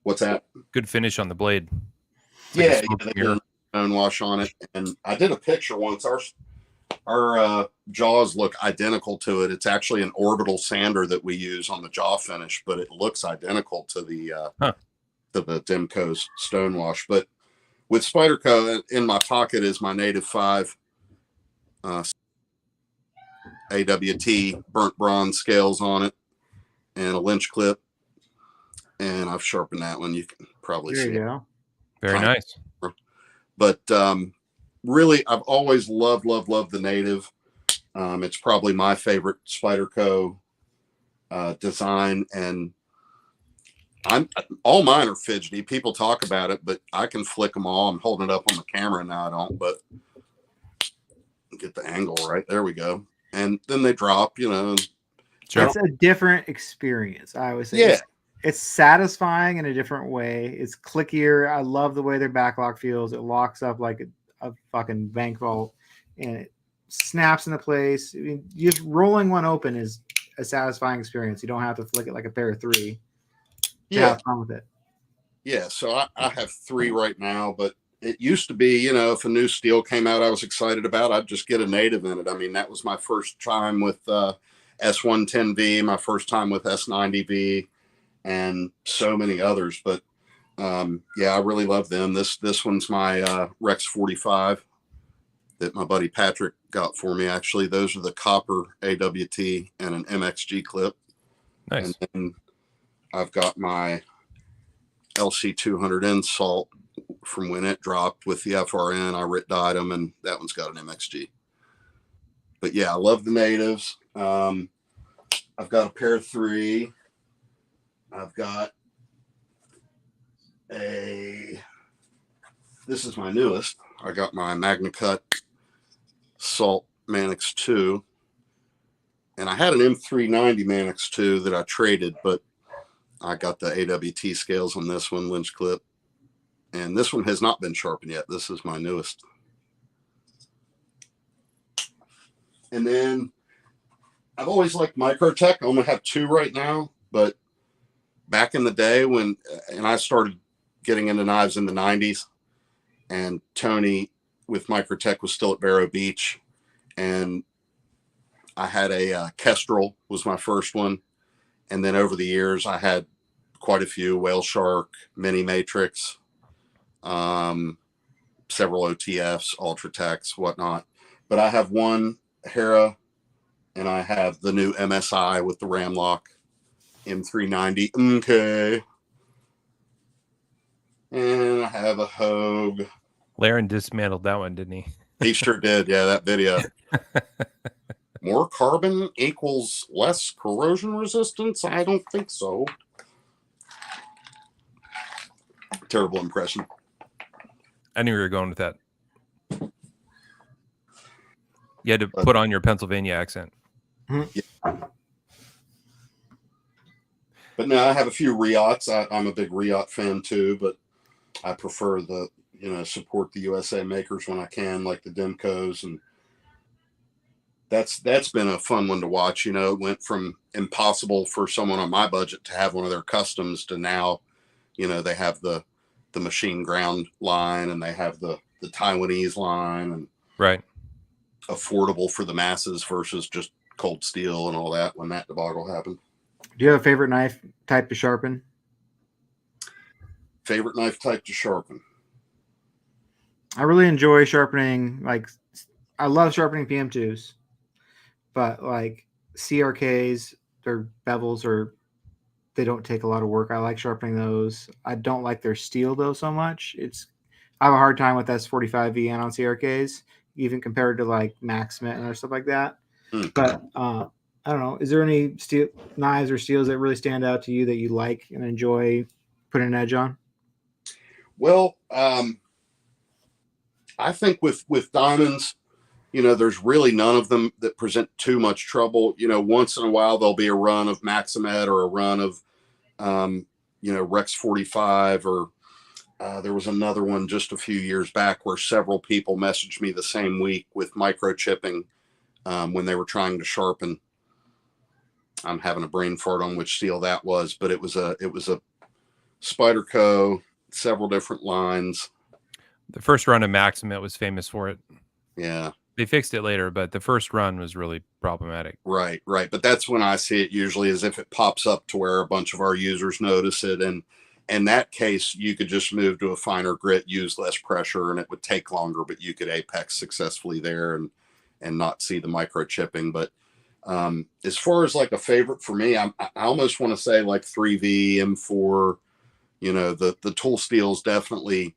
What's that? Good finish on the blade. They did a stone wash on it. And I did a picture once. Our jaws look identical to it. It's actually an orbital sander that we use on the jaw finish, but it looks identical to the Demco's stone wash. But with Spyderco, in my pocket is my Native 5 AWT burnt bronze scales on it and a lynch clip. And I've sharpened that one. You can probably see it. Very nice. But really, I've always loved the Native. It's probably my favorite Spyderco design, and all mine are fidgety. People talk about it, but I can flick them all. I'm holding it up on the camera now. I don't, but get the angle right. There we go. And then they drop. You know, it's a different experience. I always say, it's satisfying in a different way. It's clickier. I love the way their backlock feels. It locks up like a fucking bank vault, and it snaps into place. I mean, just rolling one open is a satisfying experience. You don't have to flick it like a pair of 3 to have fun with it. Yeah, so I have 3 right now, but it used to be, you know, if a new steel came out I was excited about, I'd just get a native in it. I mean, that was my first time with S110V, my first time with S90V, and so many others. But yeah, I really love them. This one's my Rex 45 that my buddy Patrick got for me. Actually, those are the copper AWT and an MXG clip. Nice. And then I've got my LC200N salt from when it dropped with the FRN. I writ dyed them, and that one's got an MXG. But yeah, I love the natives. I've got a pair of 3. I've got this is my newest. I got my Magna Cut Salt Manix 2. And I had an M390 Manix 2 that I traded, but I got the AWT scales on this one, Lynch clip. And this one has not been sharpened yet. This is my newest. And then I've always liked Microtech. I only have 2 right now, but back in the day when I started getting into knives in the 90s, and Tony with Microtech was still at Vero Beach, and I had a Kestrel was my first one. And then over the years, I had quite a few: Whale Shark, Mini Matrix, several OTFs, Ultratechs, whatnot. But I have one Hera, and I have the new MSI with the ram lock M390. Okay. And I have a Hogue. Laren dismantled that one, didn't he? He sure did. Yeah, that video. More carbon equals less corrosion resistance? I don't think so. Terrible impression. I knew you were going with that. You had to put on your Pennsylvania accent. Yeah. But no, I have a few Riots. I'm a big Riot fan too, but I prefer support the USA makers when I can, like the Demcos, and that's been a fun one to watch. You know, it went from impossible for someone on my budget to have one of their customs to now, you know, they have the machine ground line, and they have the Taiwanese line, and right, affordable for the masses versus just cold steel and all that when that debacle happened. Do you have a favorite knife type to sharpen? Favorite knife type to sharpen? I really enjoy sharpening. Like, I love sharpening PM2s, but like CRKs, their bevels they don't take a lot of work. I like sharpening those. I don't like their steel though so much. I have a hard time with S45V and on CRKs, even compared to like Maximate or stuff like that. But I don't know. Is there any steel knives or steels that really stand out to you that you like and enjoy putting an edge on? Well, I think with diamonds, you know, there's really none of them that present too much trouble. You know, once in a while there'll be a run of Maximate or a run of, Rex 45, or there was another one just a few years back where several people messaged me the same week with microchipping when they were trying to sharpen. I'm having a brain fart on which steel that was, but it was a Spyderco, several different lines. The first run of Maximate was famous for it. Yeah. They fixed it later, but the first run was really problematic. Right. But that's when I see it usually, as if it pops up to where a bunch of our users notice it. And in that case, you could just move to a finer grit, use less pressure, and it would take longer, but you could apex successfully there and not see the microchipping. But as far as like a favorite for me, I almost want to say like 3V, M4, you know, the tool steels definitely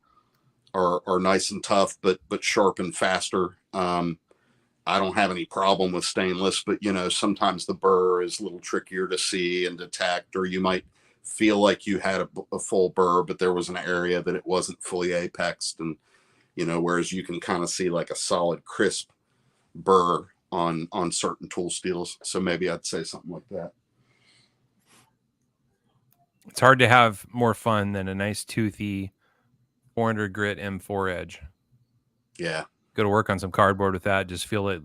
are nice and tough, but sharp and faster. I don't have any problem with stainless, but you know, sometimes the burr is a little trickier to see and detect, or you might feel like you had a full burr, but there was an area that it wasn't fully apexed, and you know, whereas you can kind of see like a solid crisp burr on certain tool steels. So maybe I'd say something like that. It's hard to have more fun than a nice toothy 400 grit M4 edge. Yeah. Go to work on some cardboard with that. Just feel it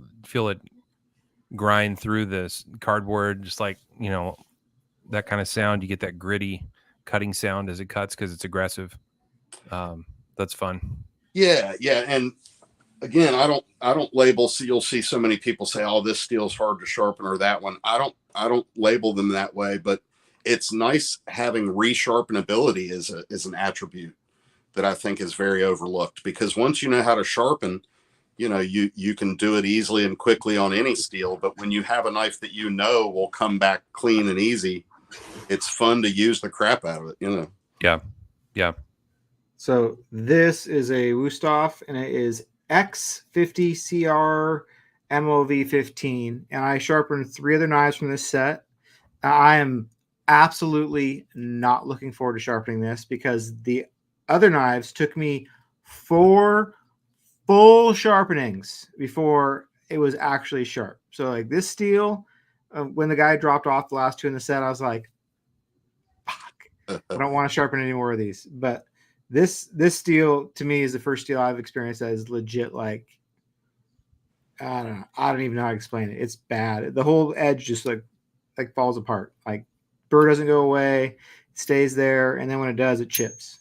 grind through this cardboard, just like, you know, that kind of sound. You get that gritty cutting sound as it cuts because it's aggressive. That's fun. Yeah, yeah, and again, I don't label. So you'll see so many people say, "Oh, this steel's hard to sharpen," or that one. I don't label them that way, but it's nice having resharpenability is an attribute that I think is very overlooked, because once you know how to sharpen, you can do it easily and quickly on any steel. But when you have a knife that will come back clean and easy, it's fun to use the crap out of it. Yeah. Yeah. So this is a Wusthof, and it is X50CR MOV15, and I sharpened 3 other knives from this set. I am absolutely not looking forward to sharpening this, because the other knives took me 4 full sharpenings before it was actually sharp. So like this steel, when the guy dropped off the last 2 in the set, I was like, fuck, I don't want to sharpen any more of these. But this steel to me is the first steel I've experienced that is legit. Like, I don't know. I don't even know how to explain it. It's bad. The whole edge just like falls apart. Like, burr doesn't go away, it stays there, and then when it does, it chips.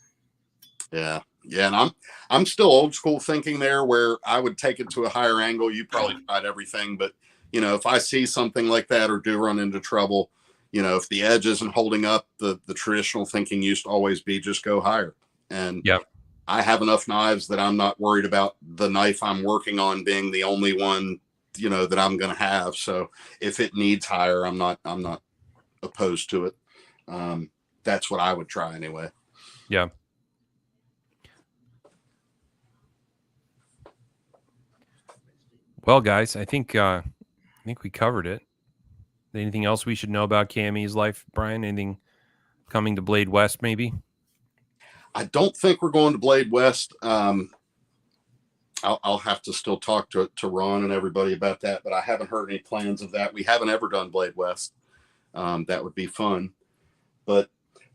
Yeah. Yeah. And I'm still old school thinking there, where I would take it to a higher angle. You probably tried everything, but if I see something like that or do run into trouble, if the edge isn't holding up, the traditional thinking used to always be just go higher. And yeah, I have enough knives that I'm not worried about the knife I'm working on being the only one, that I'm going to have. So if it needs higher, I'm not opposed to it. That's what I would try anyway. Yeah. Well, guys, I think we covered it. Anything else we should know about KME's life, Brian? Anything coming to Blade West, maybe? I don't think we're going to Blade West. I'll have to still talk to Ron and everybody about that, but I haven't heard any plans of that. We haven't ever done Blade West. That would be fun. But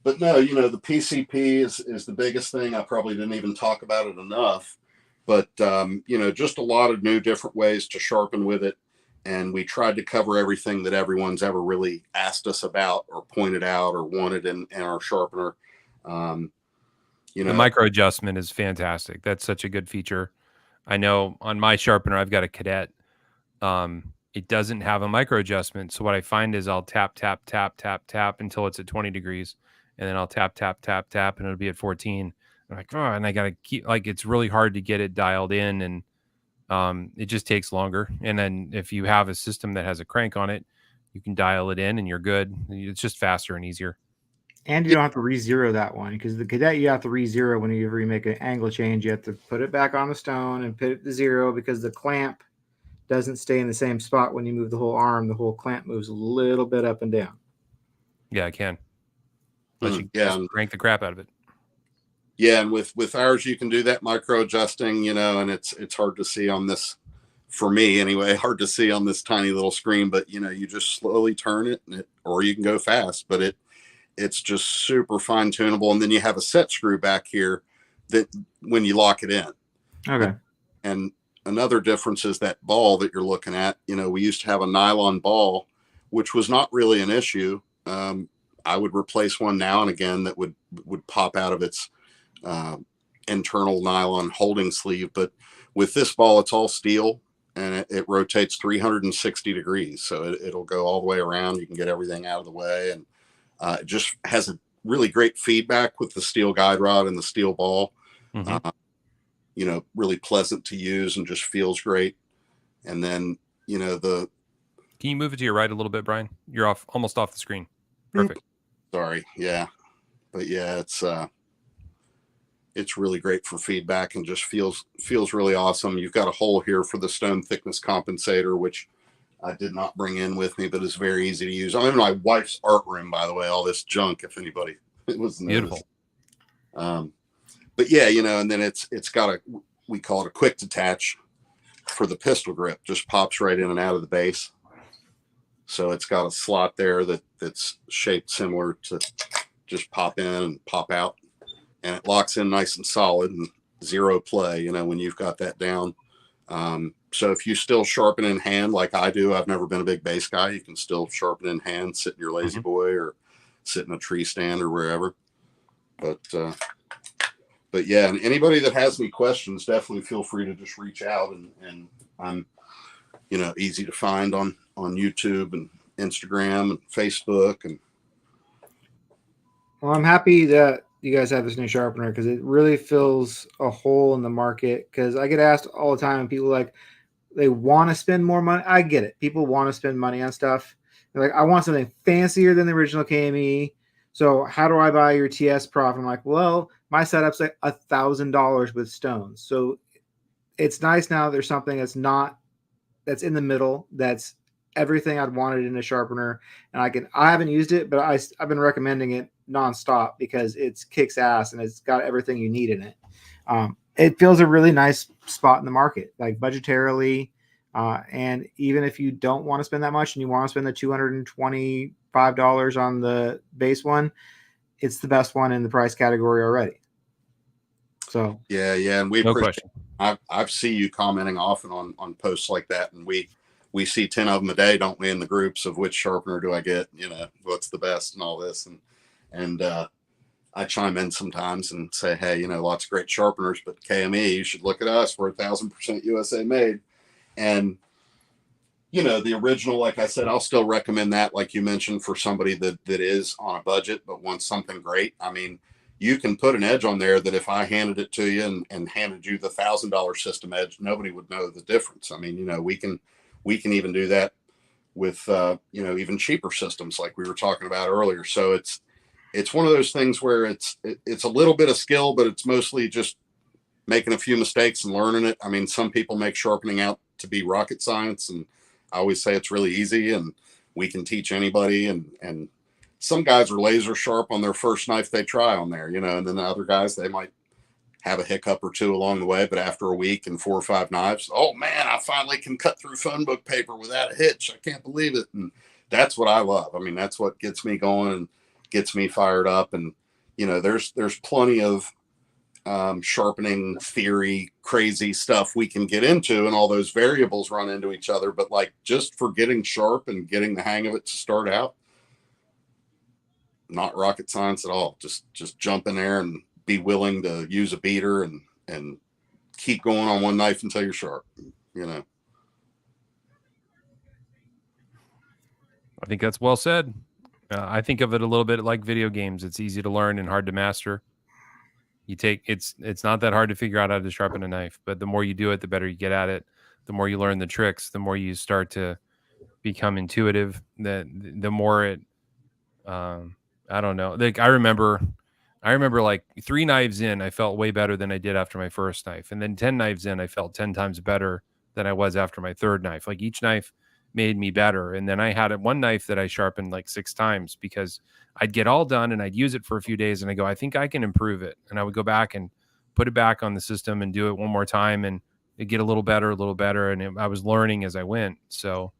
no, the PCP is the biggest thing. I probably didn't even talk about it enough. But, just a lot of new different ways to sharpen with it. And we tried to cover everything that everyone's ever really asked us about or pointed out or wanted in our sharpener. The micro adjustment is fantastic. That's such a good feature. I know on my sharpener, I've got a Cadet. It doesn't have a micro adjustment. So what I find is I'll tap, tap, tap, tap, tap until it's at 20 degrees. And then I'll tap, tap, tap, tap, and it'll be at 14. I'm like, oh, and I got to keep, like, it's really hard to get it dialed in, and it just takes longer. And then if you have a system that has a crank on it, you can dial it in and you're good. It's just faster and easier. And you don't have to re-zero that one, because the Cadet, you have to re-zero whenever you make an angle change. You have to put it back on the stone and put it to 0, because the clamp doesn't stay in the same spot when you move the whole arm. The whole clamp moves a little bit up and down. Yeah, I can. Unless you just crank the crap out of it. Yeah, and with ours, you can do that micro adjusting, and it's hard to see on this, for me anyway, hard to see on this tiny little screen. But you just slowly turn it, or you can go fast. But it's just super fine tunable. And then you have a set screw back here that when you lock it in. Okay. And another difference is that ball that you're looking at. We used to have a nylon ball, which was not really an issue. I would replace one now and again that would pop out of its internal nylon holding sleeve. But with this ball, it's all steel, and it rotates 360 degrees. So it'll go all the way around. You can get everything out of the way. And it just has a really great feedback with the steel guide rod and the steel ball. Mm-hmm. Really pleasant to use and just feels great. And then, can you move it to your right a little bit, Brian? You're almost off the screen. Perfect. Sorry. Yeah. But yeah, it's really great for feedback and just feels really awesome. You've got a hole here for the stone thickness compensator, which I did not bring in with me, but it's very easy to use. I'm in my wife's art room, by the way, all this junk, if anybody it was beautiful. But yeah, and then it's got we call it a quick detach for the pistol grip, just pops right in and out of the base. So it's got a slot there that's shaped similar to just pop in and pop out, and it locks in nice and solid and 0 play, when you've got that down. So if you still sharpen in hand like I do, I've never been a big base guy. You can still sharpen in hand, sit in your lazy boy or sit in a tree stand or wherever. But but yeah, and anybody that has any questions, definitely feel free to just reach out, and I'm, easy to find on YouTube and Instagram and Facebook. And Well, I'm happy that you guys have this new sharpener because it really fills a hole in the market. Because I get asked all the time, and people like they want to spend more money. I get it. People want to spend money on stuff. They're like, I want something fancier than the original KME. So how do I buy your TS Prof? I'm like, well, my setup's like $1,000 with stones. So it's nice now. There's something that's in the middle. That's everything I'd wanted in a sharpener. And I haven't used it, but I've been recommending it nonstop because it's kicks ass and it's got everything you need in it. It fills a really nice spot in the market, like budgetarily. And even if you don't want to spend that much and you want to spend the $225 on the base one, it's the best one in the price category already. So yeah, and we No appreciate. question. I see you commenting often on posts like that, and we see 10 of them a day, don't we, in the groups of which sharpener do I get, what's the best and all this, and I chime in sometimes and say, hey, lots of great sharpeners, but KME, you should look at us. We're 1,000% USA made. And, the original, like I said, I'll still recommend that, like you mentioned, for somebody that is on a budget but wants something great. I mean, you can put an edge on there that if I handed it to you and handed you the $1,000 system edge, nobody would know the difference. I mean, we can even do that with, even cheaper systems like we were talking about earlier. So it's one of those things where it's a little bit of skill, but it's mostly just making a few mistakes and learning it. I mean, some people make sharpening out to be rocket science, and I always say it's really easy and we can teach anybody. And some guys are laser sharp on their first knife they try on there, and then the other guys, they might have a hiccup or two along the way, but after a week and 4 or 5 knives, oh man, I finally can cut through phone book paper without a hitch. I can't believe it. And that's what I love. I mean, that's what gets me going and gets me fired up. And there's plenty of sharpening theory, crazy stuff we can get into, and all those variables run into each other. But like, just for getting sharp and getting the hang of it to start out, not rocket science at all. Just jump in there and be willing to use a beater and keep going on one knife until you're sharp. I think that's well said. I think of it a little bit like video games. It's easy to learn and hard to master. It's not that hard to figure out how to sharpen a knife, but the more you do it, the better you get at it. The more you learn the tricks, the more you start to become intuitive. The more it, I don't know. Like I remember like 3 knives in, I felt way better than I did after my first knife, and then 10 knives in, I felt 10 times better than I was after my third knife. Like each knife made me better. And then I had one knife that I sharpened like 6 times because I'd get all done and I'd use it for a few days and I go, I think I can improve it. And I would go back and put it back on the system and do it one more time, and it'd get a little better. And I was learning as I went. So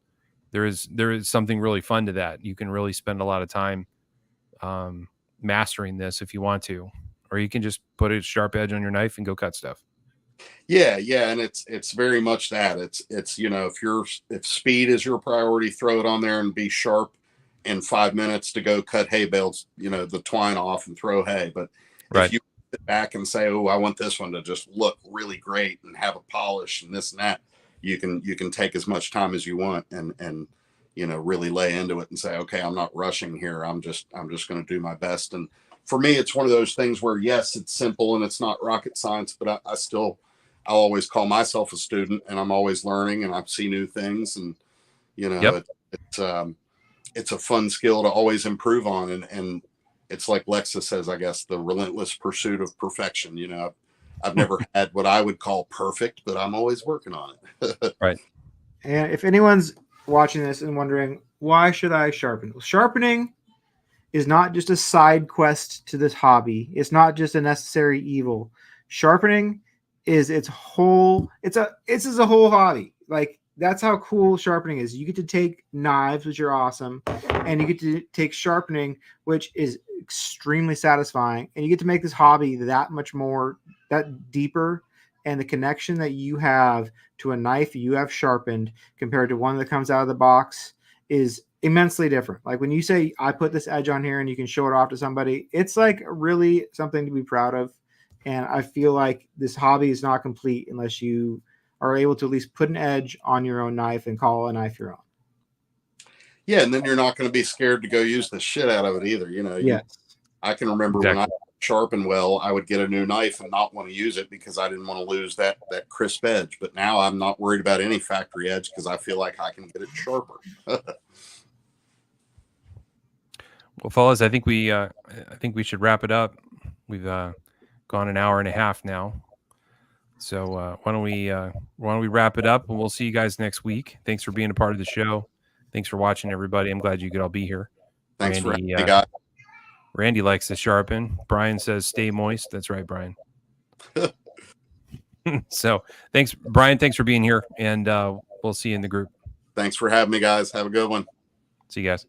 there is something really fun to that. You can really spend a lot of time mastering this if you want to, or you can just put a sharp edge on your knife and go cut stuff. Yeah, and it's very much that. It's if speed is your priority, throw it on there and be sharp in 5 minutes to go cut hay bales, the twine off and throw hay. But right. If you sit back and say, oh, I want this one to just look really great and have a polish and this and that, you can take as much time as you want and really lay into it and say, okay, I'm not rushing here. I'm just going to do my best. And for me, it's one of those things where, yes, it's simple and it's not rocket science, but I'll always call myself a student, and I'm always learning and I see new things. And, Yep. it's a fun skill to always improve on. And it's like Lexa says, I guess, the relentless pursuit of perfection. I've never had what I would call perfect, but I'm always working on it. Right. And if anyone's watching this and wondering, why should I sharpen? Well, sharpening is not just a side quest to this hobby. It's not just a necessary evil. Sharpening is it's a whole hobby. Like, that's how cool sharpening is. You get to take knives, which are awesome, and you get to take sharpening, which is extremely satisfying, and you get to make this hobby that deeper. And the connection that you have to a knife you have sharpened compared to one that comes out of the box is immensely different. Like when you say, I put this edge on here and you can show it off to somebody, it's like really something to be proud of. And I feel like this hobby is not complete unless you are able to at least put an edge on your own knife and call a knife your own. Yeah, and then you're not going to be scared to go use the shit out of it either. You know, Yes. I can remember when I sharpened well, I would get a new knife and not want to use it because I didn't want to lose that crisp edge. But now I'm not worried about any factory edge because I feel like I can get it sharper. Well, fellas, I think we should wrap it up. We've gone an hour and a half now, so why don't we wrap it up, and we'll see you guys next week. Thanks for being a part of the show. Thanks for watching, everybody. I'm glad you could all be here. Thanks Randy, for having me, guys. Randy likes to sharpen. Brian says stay moist. That's right, Brian. So thanks, Brian. Thanks for being here, and we'll see you in the group. Thanks for having me, guys. Have a good one. See you guys.